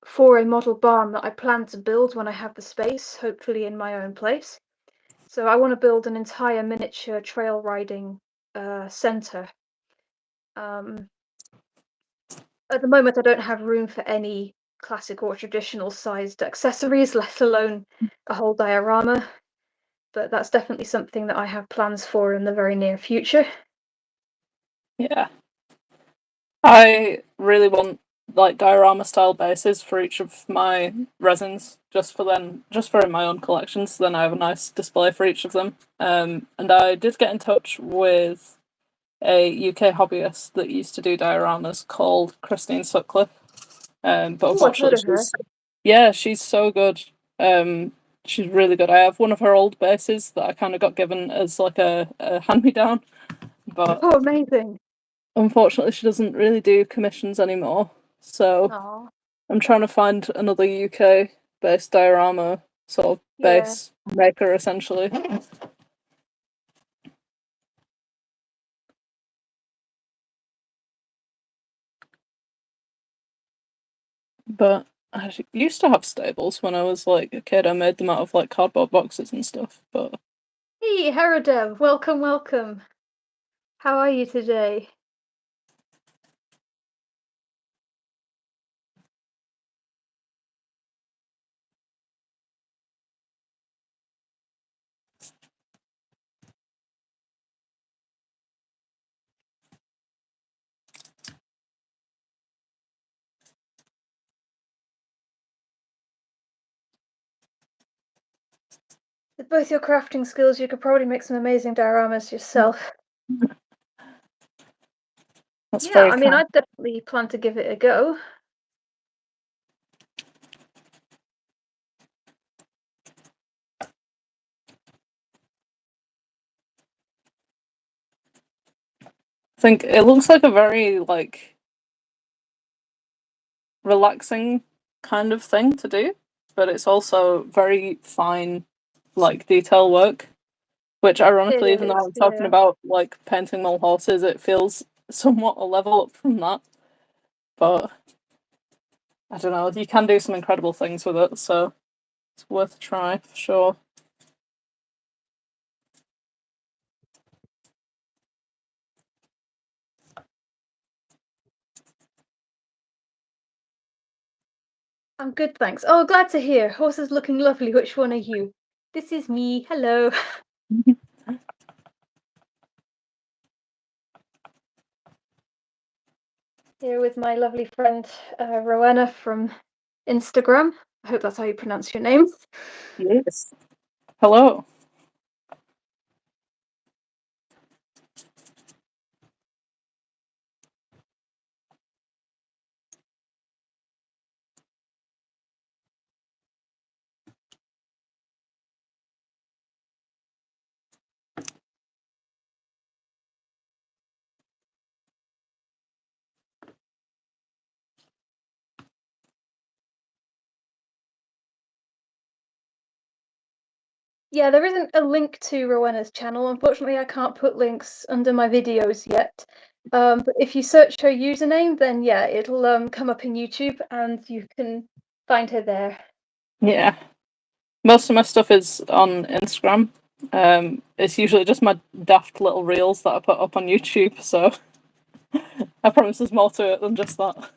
for a model barn that I plan to build when I have the space, hopefully in my own place. So I want to build an entire miniature trail riding center. Um, at the moment, I don't have room for any classic or traditional sized accessories, let alone a whole diorama. But that's definitely something that I have plans for in the very near future. Yeah. I really want like diorama style bases for each of my resins, just for in my own collection, so then I have a nice display for each of them. And I did get in touch with a UK hobbyist that used to do dioramas called Christine Sutcliffe. But Oh, I've heard unfortunately of her. she's so good. She's really good. I have one of her old bases that I kind of got given as like a hand me down, but Oh, amazing. unfortunately, she doesn't really do commissions anymore. So Oh, I'm trying to find another UK based diorama sort of yeah. base maker essentially. But I used to have stables when I was like a kid. I made them out of like cardboard boxes and stuff. But Hey, Heradev, welcome, welcome. How are you today? With both your crafting skills, you could probably make some amazing dioramas yourself. That's Yeah, very I mean, kind. I'd definitely plan to give it a go. I think it looks like a very like relaxing kind of thing to do, but it's also very fine, like detail work. Which It ironically, even though is, I'm talking yeah. about like painting mole horses, it feels somewhat a level up from that. But I don't know, you can do some incredible things with it, so it's worth a try for sure. I'm good, thanks. Oh, glad to hear. Horses looking lovely. Which one are you? This is me. Hello. Here with my lovely friend Rowena from Instagram. I hope that's how you pronounce your name. Yes. Hello. Yeah, there isn't a link to Rowena's channel. Unfortunately, I can't put links under my videos yet. But if you search her username, then yeah, it'll come up in YouTube and you can find her there. Yeah. Most of my stuff is on Instagram. It's usually just my daft little reels that I put up on YouTube, so I promise there's more to it than just that.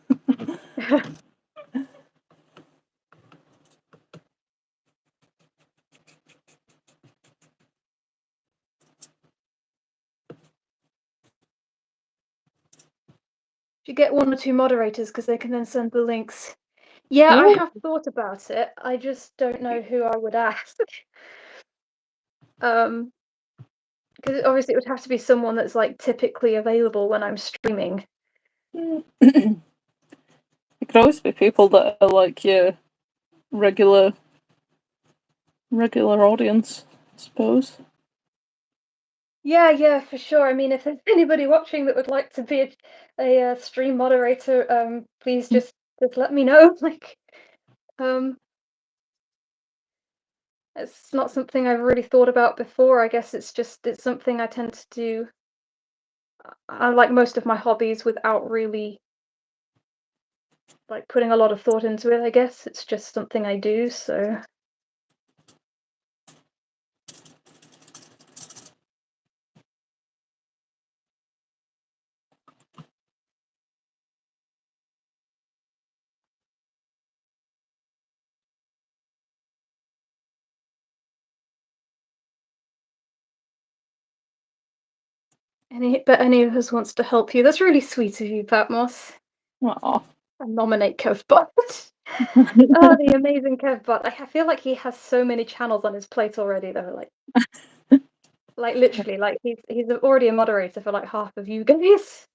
You get one or two moderators because they can then send the links. Yeah, I Ooh. have thought about it. I just don't know who I would ask. Because obviously it would have to be someone that's like typically available when I'm streaming. It could always be people that are like your regular audience, I suppose. Yeah, for sure. I mean, if there's anybody watching that would like to be a stream moderator, please just let me know. Like, um, it's not something I've really thought about before. I guess it's something I tend to do. I like most of my hobbies without really like putting a lot of thought into it. I guess it's just something I do. So any of us wants to help you. That's really sweet of you, Patmos. Aw. And nominate Kevbot. Oh, the amazing Kevbot. I feel like he has so many channels on his plate already, though. Like literally, like he's already a moderator for like half of you guys.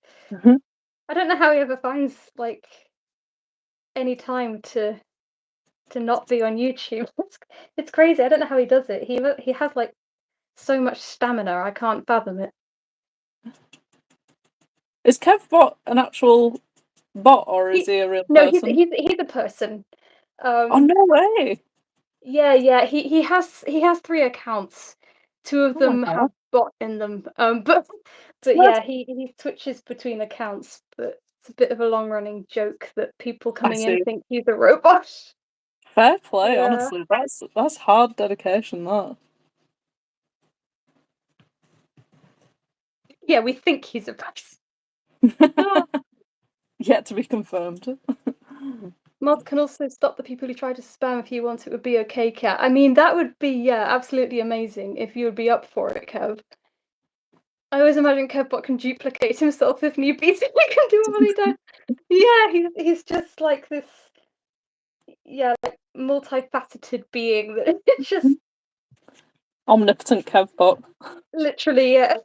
I don't know how he ever finds like any time to not be on YouTube. It's crazy. I don't know how he does it. He has like so much stamina. I can't fathom it. Is Kevbot an actual bot or is He he a real no, person? he's a person. Oh Um, no way! yeah. He has 3 accounts. Two of Oh my them have god. bot in them. But What? yeah, he switches between accounts. But it's a bit of a long running joke that people I coming in see. think he's a robot. Fair play, Yeah. honestly. That's hard dedication, that. Yeah, we think he's a person. Oh, Yet to be confirmed. mods can also stop the people who try to spam if you want. It would be okay, Cat. I mean, that would be, yeah, absolutely amazing if you would be up for it, Kev. I always imagine Kevbot can duplicate himself if need be, so he can do all he does. Yeah, he's just like this, yeah, like multifaceted being that it's just Omnipotent Kevbot. Literally, yeah.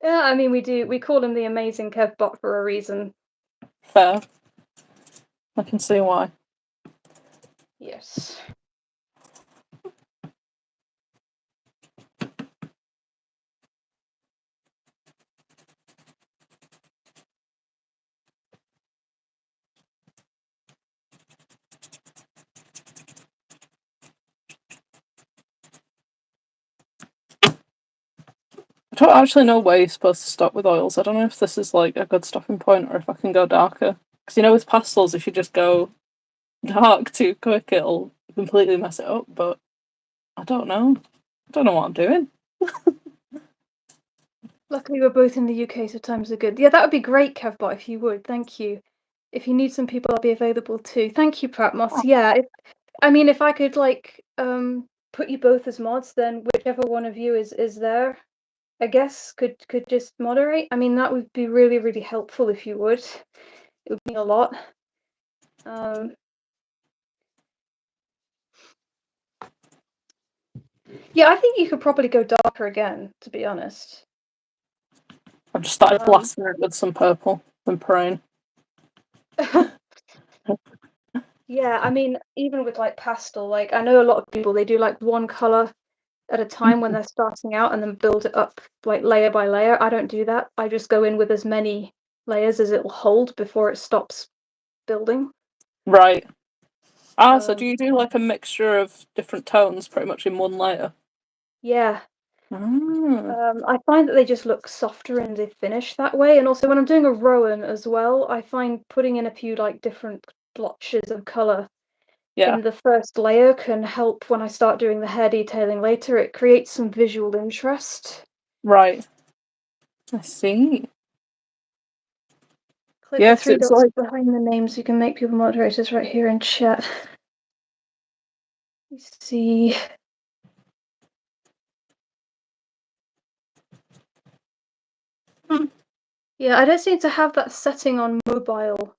Yeah, I mean, we call him the amazing Kevbot for a reason. Fair. I can see why. Yes. I don't actually know where you're supposed to stop with oils. I don't know if this is like a good stopping point or if I can go darker. Because you know with pastels, if you just go dark too quick, it'll completely mess it up. But I don't know. I don't know what I'm doing. Luckily, we're both in the UK, so times are good. Yeah, that would be great, Kevbot, if you would. Thank you. If you need some people, I'll be available too. Thank you, Pratmos. Yeah, if I could put you both as mods, then whichever one of you is there, I guess could just moderate. I mean, that would be really, really helpful if you would. It would mean a lot. Yeah, I think you could probably go darker again, to be honest. I've just started blasting it with some purple and praying. Yeah, I mean, even with like pastel, like I know a lot of people they do like one color at a time when they're starting out and then build it up like layer by layer. I don't do that. I just go in with as many layers as it will hold before it stops building. Right. So do you do like a mixture of different tones pretty much in one layer? Yeah. Ah. I find that they just look softer in the finish that way. And also when I'm doing a Rowan as well, I find putting in a few like different blotches of color Yeah. in the first layer can help when I start doing the hair detailing later. It creates some visual interest. Right. I see. Click Yeah, the 'cause three it's dots like behind the names. You can make people moderators right here in chat. Let's see. Yeah, I don't seem to have that setting on mobile.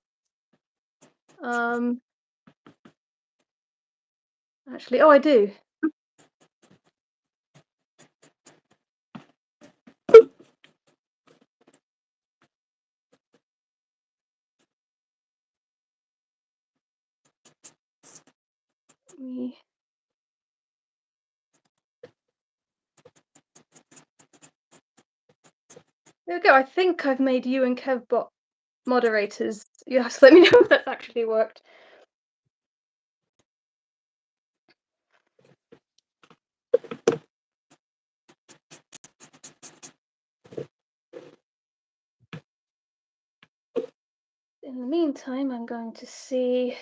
Actually, oh, I do. Me. There we go. I think I've made you and Kevbot moderators. You have to let me know if that's actually worked. In the meantime, I'm going to see.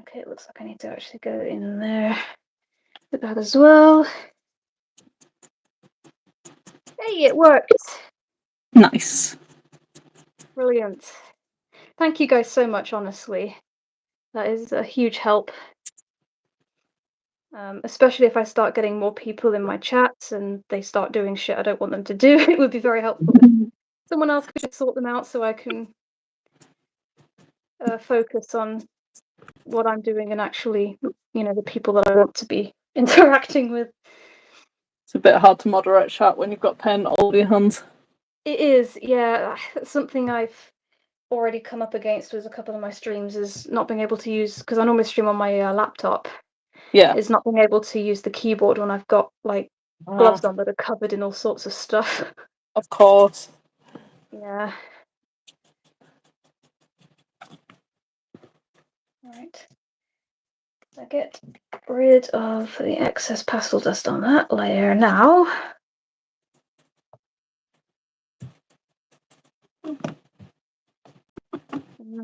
Okay, it looks like I need to actually go in there with that as well. Hey, it worked! nice. Brilliant. Thank you guys so much, honestly. That is a huge help. Especially if I start getting more people in my chats and they start doing shit I don't want them to do. It would be very helpful if someone else could just sort them out so I can focus on what I'm doing and actually, the people that I want to be interacting with. It's a bit hard to moderate chat when you've got pen all over your hands. It is, yeah. Something I've already come up against with a couple of my streams is not being able to use, because I normally stream on my laptop, Yeah. is not being able to use the keyboard when I've got like gloves on that are covered in all sorts of stuff. Of course. Yeah. Right. I get rid of the excess pastel dust on that layer now. And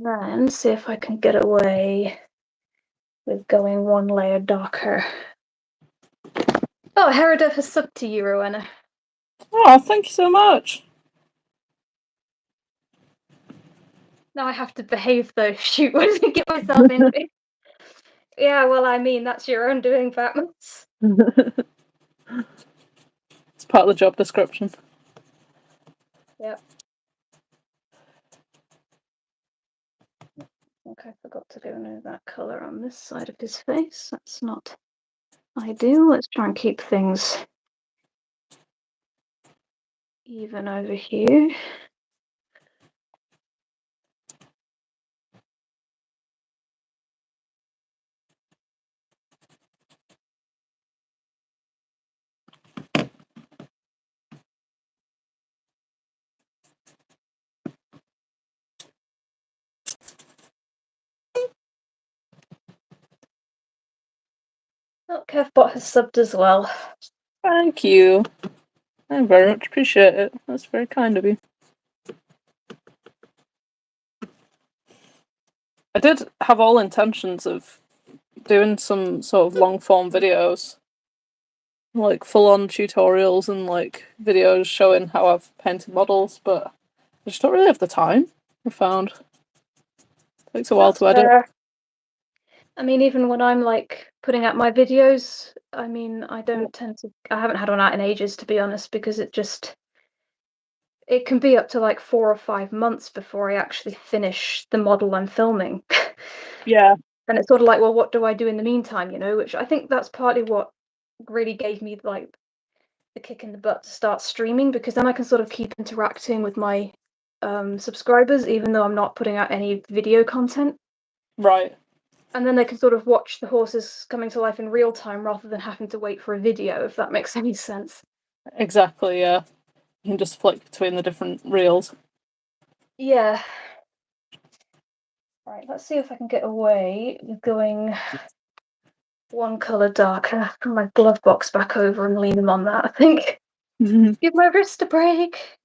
then see if I can get away with going one layer darker. Oh, Herodov has subbed to you, Rowena. Oh, thank you so much. Now I have to behave though. Shoot, what did I get myself into? Yeah, well, I mean, that's your own doing, Fatmas. It's part of the job description. Yep. think I forgot to go into that colour on this side of his face. That's not ideal. Let's try and keep things even over here. Oh, Kevbot has subbed as well. Thank you. I very much appreciate it. That's very kind of you. I did have all intentions of doing some sort of long form videos, like full on tutorials and like videos showing how I've painted models, but I just don't really have the time. I found it takes a while That's to edit. fair. I mean, even when I'm like putting out my videos, I mean, I haven't had one out in ages, to be honest, because it can be up to like 4 or 5 months before I actually finish the model I'm filming. Yeah, And it's sort of like, well, what do I do in the meantime, which I think that's partly what really gave me like the kick in the butt to start streaming, because then I can sort of keep interacting with my subscribers, even though I'm not putting out any video content. right. And then they can sort of watch the horses coming to life in real time rather than having to wait for a video, if that makes any sense. Exactly, yeah. You can just flick between the different reels. Yeah. Right, let's see if I can get away with going one colour darker. Put my glove box back over and lean them on that, I think. Give my wrist a break.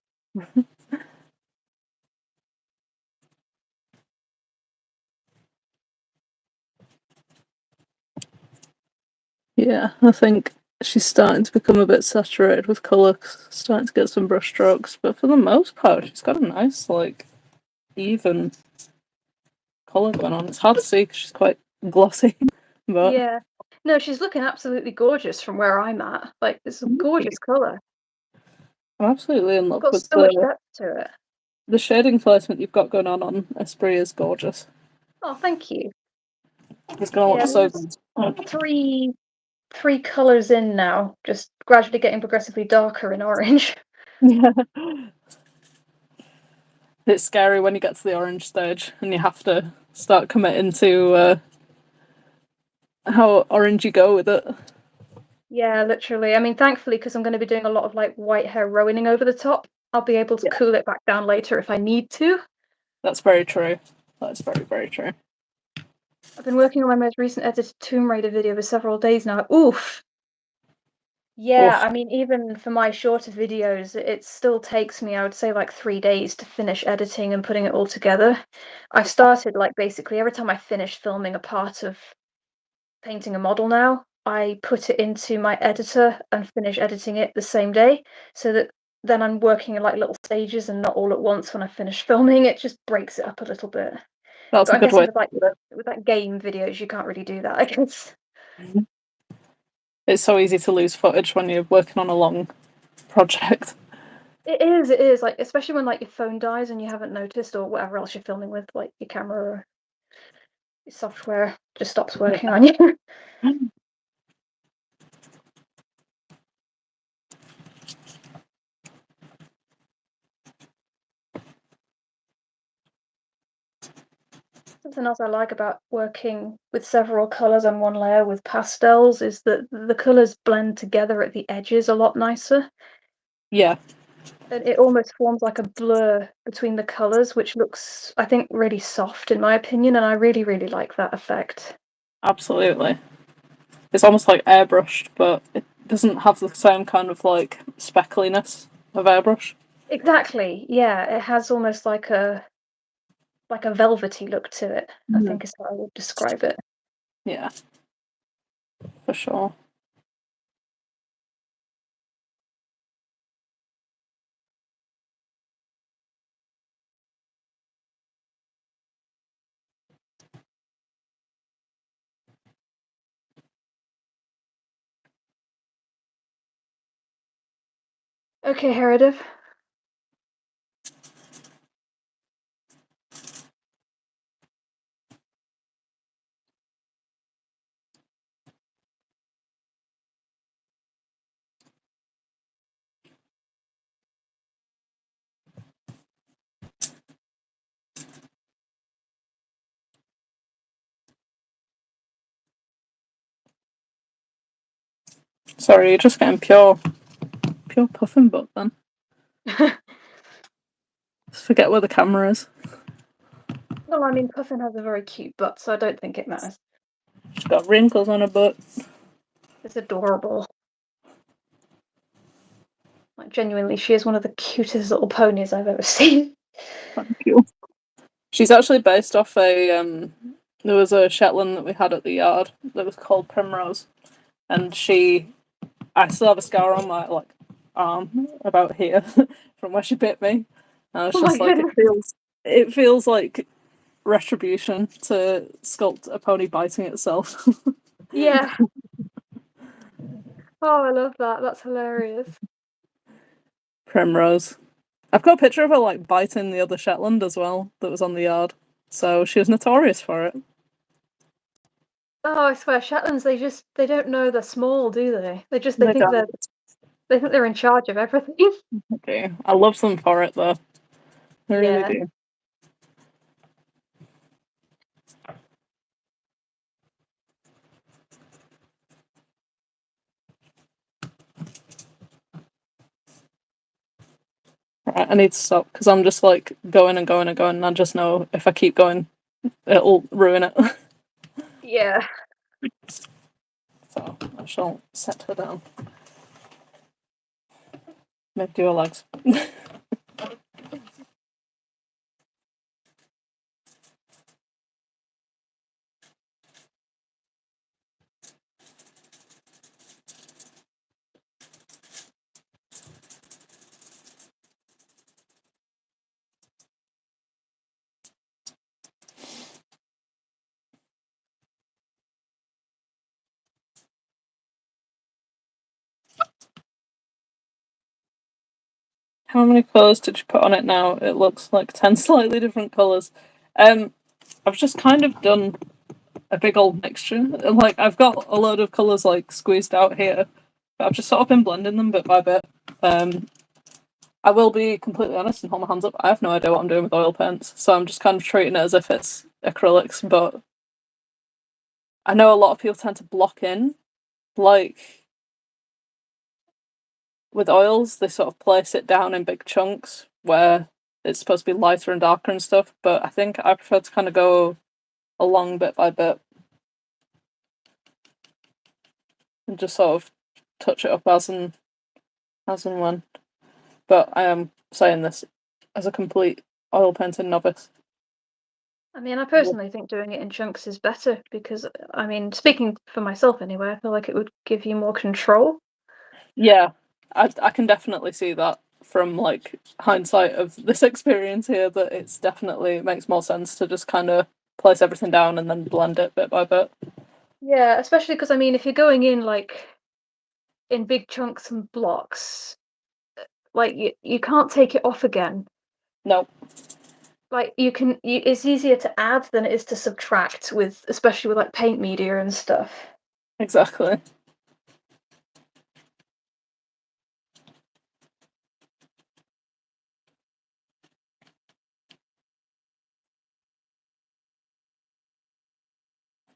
Yeah, I think she's starting to become a bit saturated with colour, starting to get some brush strokes, but for the most part, she's got a nice, like, even colour going on. It's hard to see because she's quite glossy, but Yeah. No, she's looking absolutely gorgeous from where I'm at. Like, it's a gorgeous colour. I'm absolutely in love Got with so much depth to it. the shading placement you've got going on Esprit is gorgeous. Oh, thank you. It's gonna Yeah, look so there's good. three colours in now, just gradually getting progressively darker in orange. Yeah. It's scary when you get to the orange stage and you have to start committing to how orange you go with it. Yeah, literally. I mean, thankfully, because I'm going to be doing a lot of like white hair Rowening over the top, I'll be able to Yeah, cool it back down later if I need to. that's very true. That's very, very true. I've been working on my most recent edited Tomb Raider video for several days now. Oof. Yeah, Oof. I mean, even for my shorter videos, it still takes me, I would say, like 3 days to finish editing and putting it all together. I started like basically every time I finish filming a part of painting a model now, I put it into my editor and finish editing it the same day, so that then I'm working in like little stages and not all at once when I finish filming. It just breaks it up a little bit. That's But a I'm good guessing way. with like game videos, you can't really do that, I guess. It's so easy to lose footage when you're working on a long project. It is, like, especially when like your phone dies and you haven't noticed, or whatever else you're filming with, like your camera or your software just stops working on you. Something else I like about working with several colours on one layer with pastels is that the colours blend together at the edges a lot nicer. Yeah, And it almost forms like a blur between the colours, which looks, I think, really soft in my opinion, and I really, really like that effect. absolutely. It's almost like airbrushed, but it doesn't have the same kind of like speckliness of airbrush. Exactly, yeah, it has almost like a velvety look to it, I Mhm. think is how I would describe it. Yeah, for sure. Okay, Herodif. Sorry, you're just getting pure puffin butt then. Just forget where the camera is. Well, I mean, Puffin has a very cute butt, so I don't think it matters. She's got wrinkles on her butt. It's adorable. Like, genuinely, she is one of the cutest little ponies I've ever seen. Thank you. She's actually based off a there was a Shetland that we had at the yard that was called Primrose, and I still have a scar on my arm about here from where she bit me. And I was just like, it feels like retribution to sculpt a pony biting itself. Yeah. Oh, I love that. That's hilarious. Primrose. I've got a picture of her like biting the other Shetland as well that was on the yard. So she was notorious for it. Oh, I swear, Shetlands, they don't know they're small, do they? They think they're in charge of everything. Okay. I love them for it though. I really do. Right, I need to stop because I'm just like going and going and going, and I just know if I keep going, it'll ruin it. Yeah. So I shall set her down. Maybe do her legs. How many colours did you put on it now? It looks like 10 slightly different colours. I've just kind of done a big old mixture. Like, I've got a load of colours like squeezed out here, but I've just sort of been blending them bit by bit. I will be completely honest and hold my hands up. I have no idea what I'm doing with oil paints, so I'm just kind of treating it as if it's acrylics, but I know a lot of people tend to block in. Like, with oils, they sort of place it down in big chunks where it's supposed to be lighter and darker and stuff, but I think I prefer to kind of go along bit by bit and just sort of touch it up as and when. But I am saying this as a complete oil painting novice. I mean, I personally think doing it in chunks is better because, I mean, speaking for myself anyway, I feel like it would give you more control. Yeah, I can definitely see that from like hindsight of this experience here, that it's definitely makes more sense to just kind of place everything down and then blend it bit by bit. Yeah, especially because, I mean, if you're going in like in big chunks and blocks, like you can't take it off again. No. Like it's easier to add than it is to subtract with, especially with like paint media and stuff. Exactly.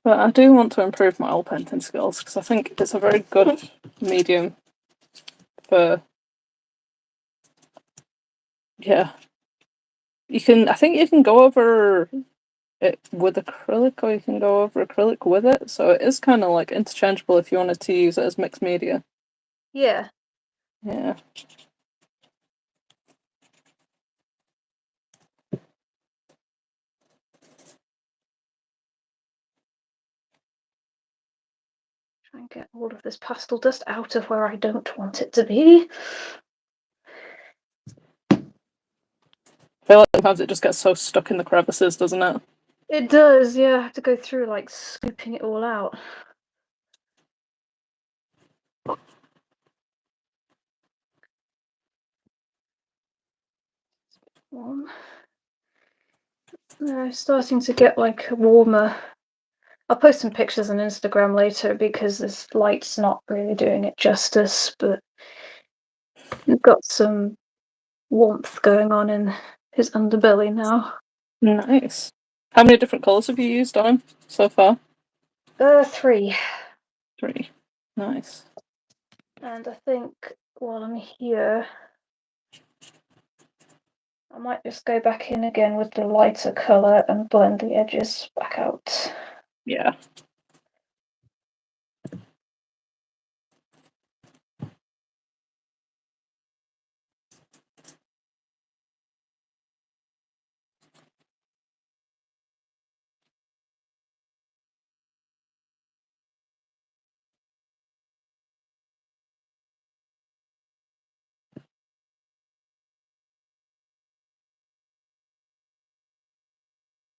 But I do want to improve my oil painting skills because I think it's a very good medium for, yeah. I think you can go over it with acrylic or you can go over acrylic with it, so it is kind of like interchangeable if you wanted to use it as mixed media. Yeah. Yeah. Try and get all of this pastel dust out of where I don't want it to be. I feel like sometimes it just gets so stuck in the crevices, doesn't it? It does, yeah. I have to go through like scooping it all out. One. They're starting to get like warmer. I'll post some pictures on Instagram later because this light's not really doing it justice, but we've got some warmth going on in his underbelly now. Nice. How many different colours have you used on him so far? 3. 3. Nice. And I think while I'm here, I might just go back in again with the lighter colour and blend the edges back out. Yeah.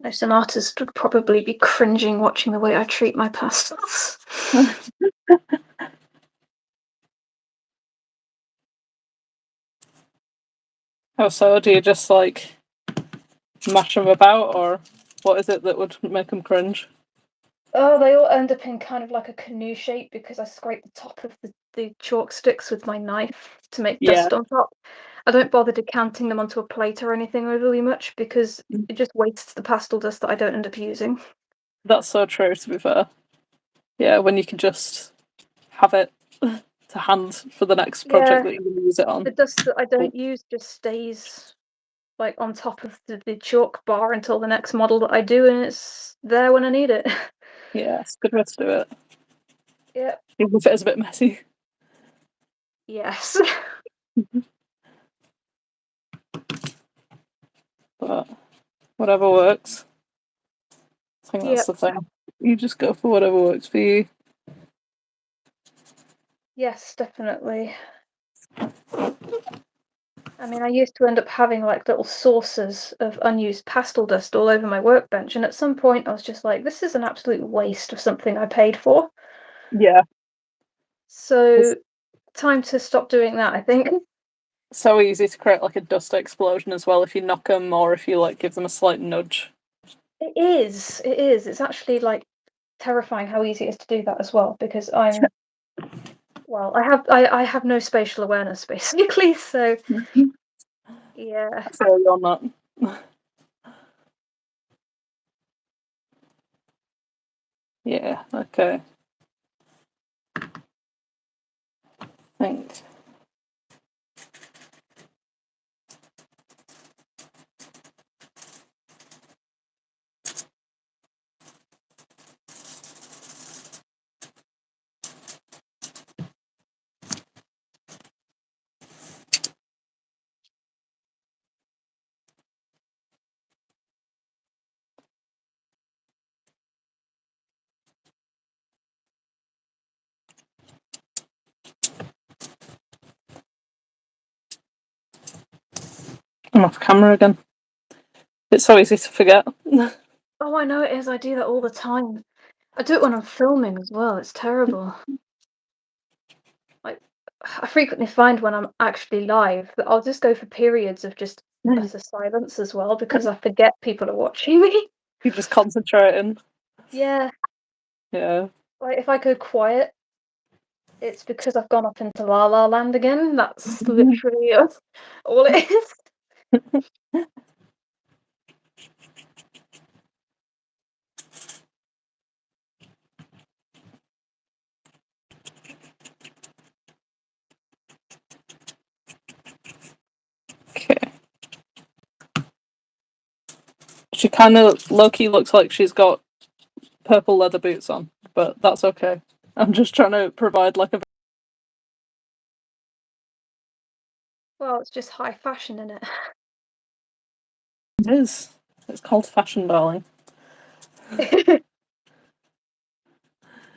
Now, some artists would probably be cringing watching the way I treat my pastels. Oh, so do you just like mash them about, or what is it that would make them cringe? Oh, they all end up in kind of like a canoe shape because I scrape the top of the chalk sticks with my knife to make Yeah, dust on top. I don't bother decanting them onto a plate or anything overly much because it just wastes the pastel dust that I don't end up using. that's so true, to be fair. Yeah, when you can just have it to hand for the next project Yeah, that you're going to use it on. the dust that I don't use just stays like on top of the chalk bar until the next model that I do, and it's there when I need it. Yeah, it's a good way to do it. Yeah. Even if it is a bit messy. Yes. But whatever works. I think that's Yep. the thing. You just go for whatever works for you. Yes, definitely. I mean, I used to end up having like little saucers of unused pastel dust all over my workbench, and at some point I was just like, this is an absolute waste of something I paid for. Yeah. It's So, time to stop doing that, I think. so easy to create like a dust explosion as well if you knock them or if you like give them a slight nudge. It is. It is. It's actually like terrifying how easy it is to do that as well because I'm well, I have no spatial awareness basically, so yeah. I feel you on that. Yeah, okay. Thanks. I'm off camera again. It's so easy to forget. Oh, I know it is. I do that all the time. I do it when I'm filming as well. It's terrible. Like, I frequently find when I'm actually live that I'll just go for periods of just utter silence as well because I forget people are watching me. You're just concentrating. Yeah, Yeah. like if I go quiet, it's because I've gone off into La La Land again. That's literally all it is. Okay. She kind of low-key looks like she's got purple leather boots on, but that's okay. I'm just trying to provide like a. Well, it's just high fashion in it. It is. It's called fashion, darling.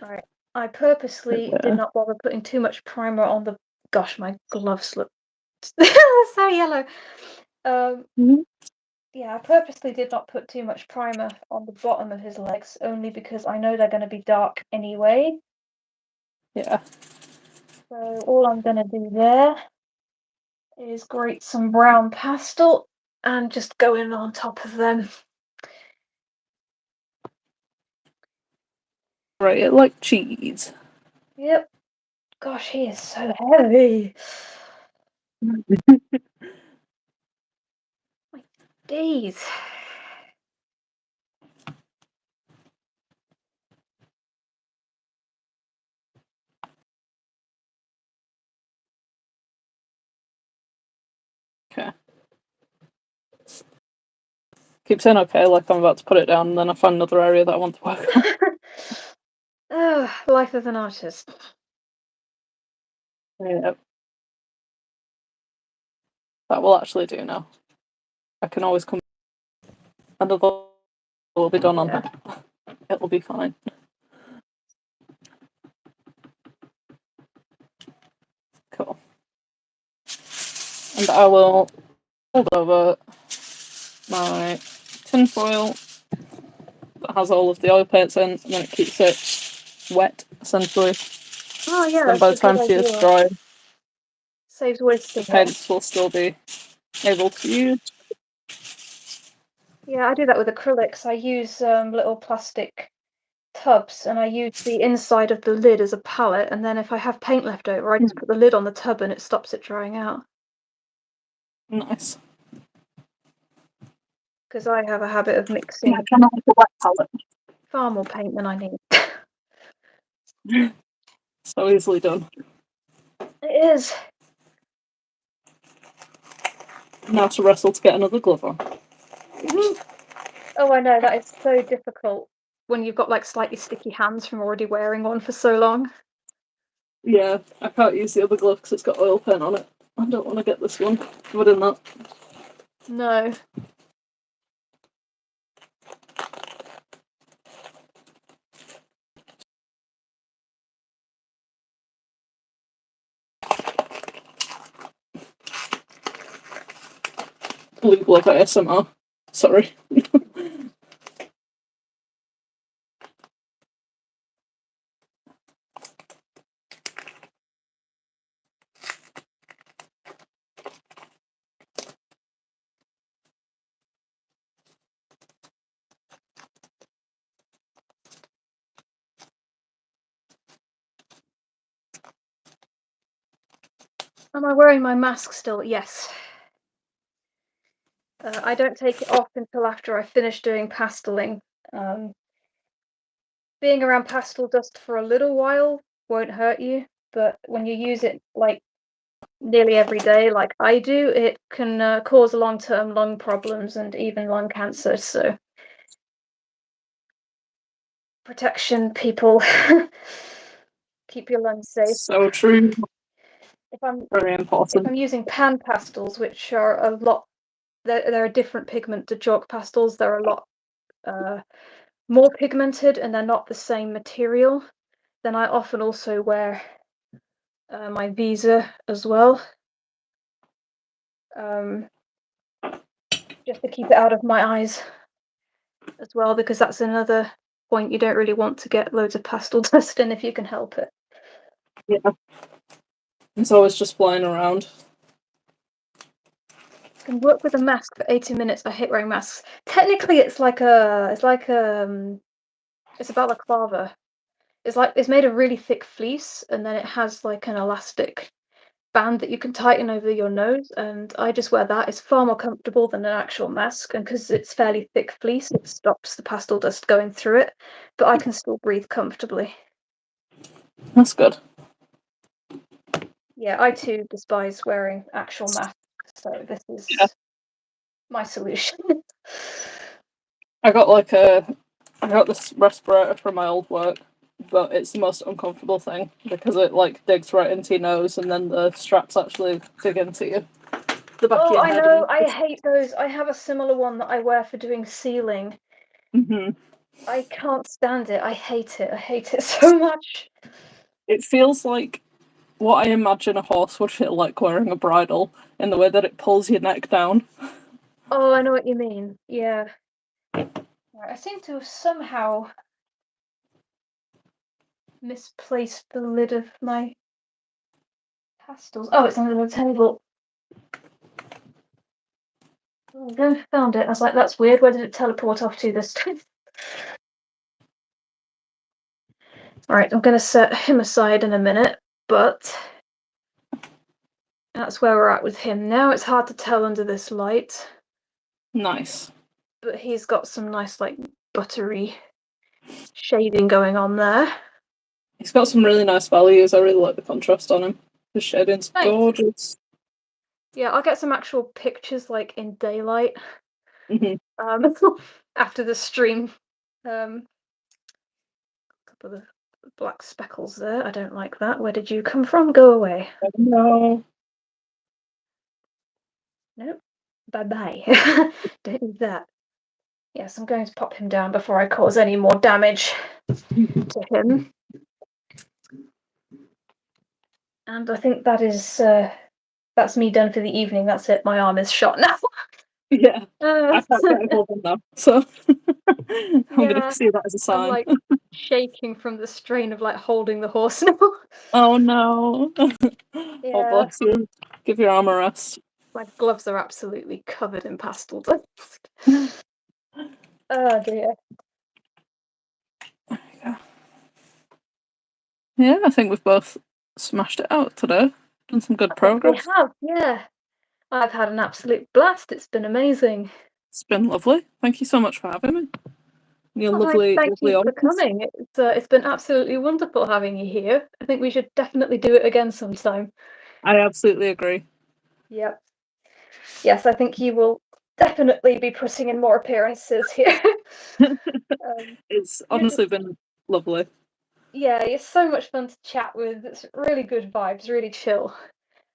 Right. I purposely did Yeah. not bother putting too much primer on the. Gosh, my gloves look so yellow. Um, Mhm. yeah, I purposely did not put too much primer on the bottom of his legs, only because I know they're going to be dark anyway. Yeah. So all I'm going to do there is grate some brown pastel and just go in on top of them. Right, it like cheese. Yep. Gosh, he is so heavy. My days. keep saying okay, like I'm about to put it down, and then I find another area that I want to work on. Oh, life of an artist. Yeah. That will actually do now. I can always come. Another will be done on her. It'll be fine. Cool. And I will hold over my tinfoil that has all of the oil paints in, and then it keeps it wet, essentially. Oh yeah, Then that's by a the time good she is idea. dry, Saves the wasting it. paints will still be able to use. Yeah, I do that with acrylics. I use little plastic tubs and I use the inside of the lid as a palette, and then if I have paint left over, I just put the lid on the tub and it stops it drying out. Nice. Because I have a habit of mixing Yeah, kind of like a wet palette. far more paint than I need. So easily done. It is. Now to wrestle to get another glove on. Oh, I know, that is so difficult when you've got like slightly sticky hands from already wearing one for so long. Yeah, I can't use the other glove because it's got oil paint on it. I don't want to get this one covered in that. No. Blue glove ASMR. Sorry. Am I wearing my mask still? Yes. I don't take it off until after I finish doing pasteling. Being around pastel dust for a little while won't hurt you, but when you use it like nearly every day, like I do, it can cause long-term lung problems and even lung cancer. So, protection, people. Keep your lungs safe. So true. Very If important. I'm using pan pastels, which are a lot, they're a different pigment to chalk pastels. They're a lot more pigmented, and they're not the same material. Then I often also wear my visa as well, just to keep it out of my eyes as well, because that's another point. You don't really want to get loads of pastel dust in if you can help it. Yeah. It's always just flying around. Can work with a mask for 80 minutes. I hate wearing masks. Technically, it's a balaclava. It's made of really thick fleece, and then it has like an elastic band that you can tighten over your nose, and I just wear that. It's far more comfortable than an actual mask, and because it's fairly thick fleece, it stops the pastel dust going through it, but I can still breathe comfortably. That's good. Yeah, I too despise wearing actual masks, so this is my solution. I got this respirator from my old work, but it's the most uncomfortable thing because it like digs right into your nose, and then the straps actually dig into you. The back of Oh, your I head. know, I hate those. I have a similar one that I wear for doing sealing. Mm-hmm. I can't stand it. I hate it. I hate it so much. It feels like what I imagine a horse would feel like wearing a bridle, in the way that it pulls your neck down. Oh, I know what you mean. Yeah. Right, I seem to have somehow misplaced the lid of my pastels. Oh, it's under the table. Oh, I found it. I was like, that's weird. Where did it teleport off to this time? Alright, I'm going to set him aside in a minute, but that's where we're at with him now. It's hard to tell under this light. Nice. But he's got some nice, like, buttery shading going on there. He's got some really nice values. I really like the contrast on him. The shading's gorgeous. Yeah, I'll get some actual pictures, like, in daylight. after the stream. A couple of black speckles there. I don't like that. Where did you come from? Go away. No. Nope. Bye-bye. Don't do that. Yes, I'm going to pop him down before I cause any more damage to him. And I think that's me done for the evening. That's it. My arm is shot now. Yeah. I can't get a hold of them now, so I'm gonna see that as a I'm sign. like shaking from the strain of like holding the horse now. Oh no. Oh Yeah. bless you. Give your arm a rest. My gloves are absolutely covered in pastel dust. Oh dear. Yeah, I think we've both smashed it out today. Done some good I think we progress. have, yeah. I've had an absolute blast. It's been amazing. It's been lovely. Thank you so much for having me. Your lovely, Thank lovely you for audience. coming. It's been absolutely wonderful having you here. I think we should definitely do it again sometime. I absolutely agree. Yep. Yes, I think you will definitely be putting in more appearances here. It's You're honestly just, been lovely. yeah, you're so much fun to chat with. It's really good vibes, really chill.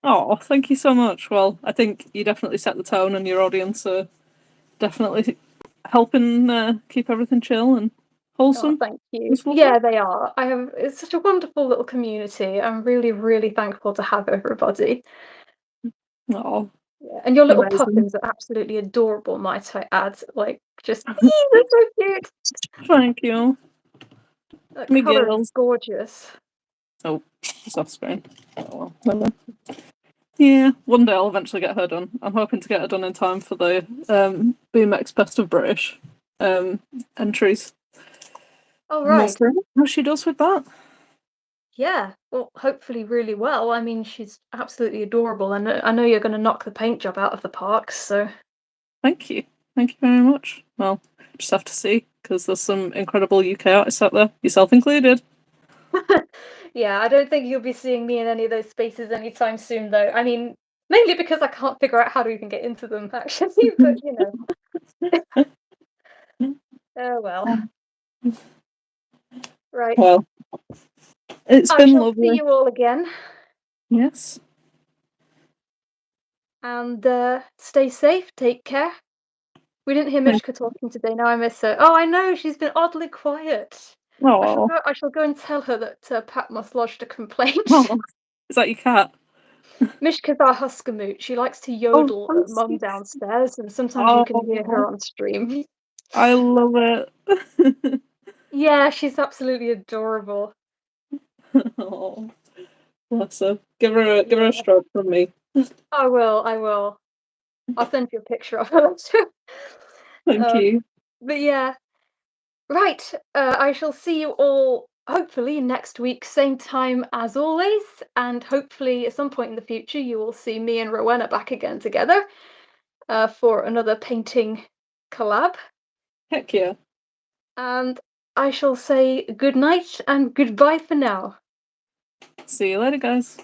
Oh, thank you so much. Well, I think you definitely set the tone, and your audience are definitely helping keep everything chill and Oh, wholesome. thank you. It's lovely. Yeah, they are. It's such a wonderful little community. I'm really, really thankful to have everybody. Oh, Yeah. And your little amazing. puffins are absolutely adorable, might I add. Like, just, they're so cute. Thank you. That Me colour is girls. gorgeous. Oh, it's off screen. Oh, well. Yeah, one day I'll eventually get her done. I'm hoping to get her done in time for the BMX Best of British entries. Oh, And we'll right. see how she does with that. Yeah. Well, hopefully really well. I mean, she's absolutely adorable. And I know you're going to knock the paint job out of the parks, so. Thank you. Thank you very much. Well, just have to see, because there's some incredible UK artists out there, yourself included. Yeah, I don't think you'll be seeing me in any of those spaces anytime soon, though. I mean, mainly because I can't figure out how to even get into them, actually, but you know. Oh well. Right. Well, it's I been shall see lovely. you all again, Yes. and stay safe, take care. We didn't hear Thank Mishka talking today, now I miss her. Oh, I know, she's been oddly quiet. Oh, I shall go and tell her that Patmos lodged a complaint. oh, is that your cat? Mishka's our Huskermoot. She likes to Oh, yodel so at Mum sweet. downstairs, and sometimes you can hear her Oh, on stream. I love it. Yeah, she's absolutely adorable. Oh, bless her. Give her a Yeah, stroke from me. I will. I will. I'll send you a picture of her later. Thank Um, you. but yeah, right. I shall see you all hopefully next week, same time as always, and hopefully at some point in the future you will see me and Rowena back again together for another painting collab. Heck yeah. And I shall say good night and goodbye for now. See you later, guys.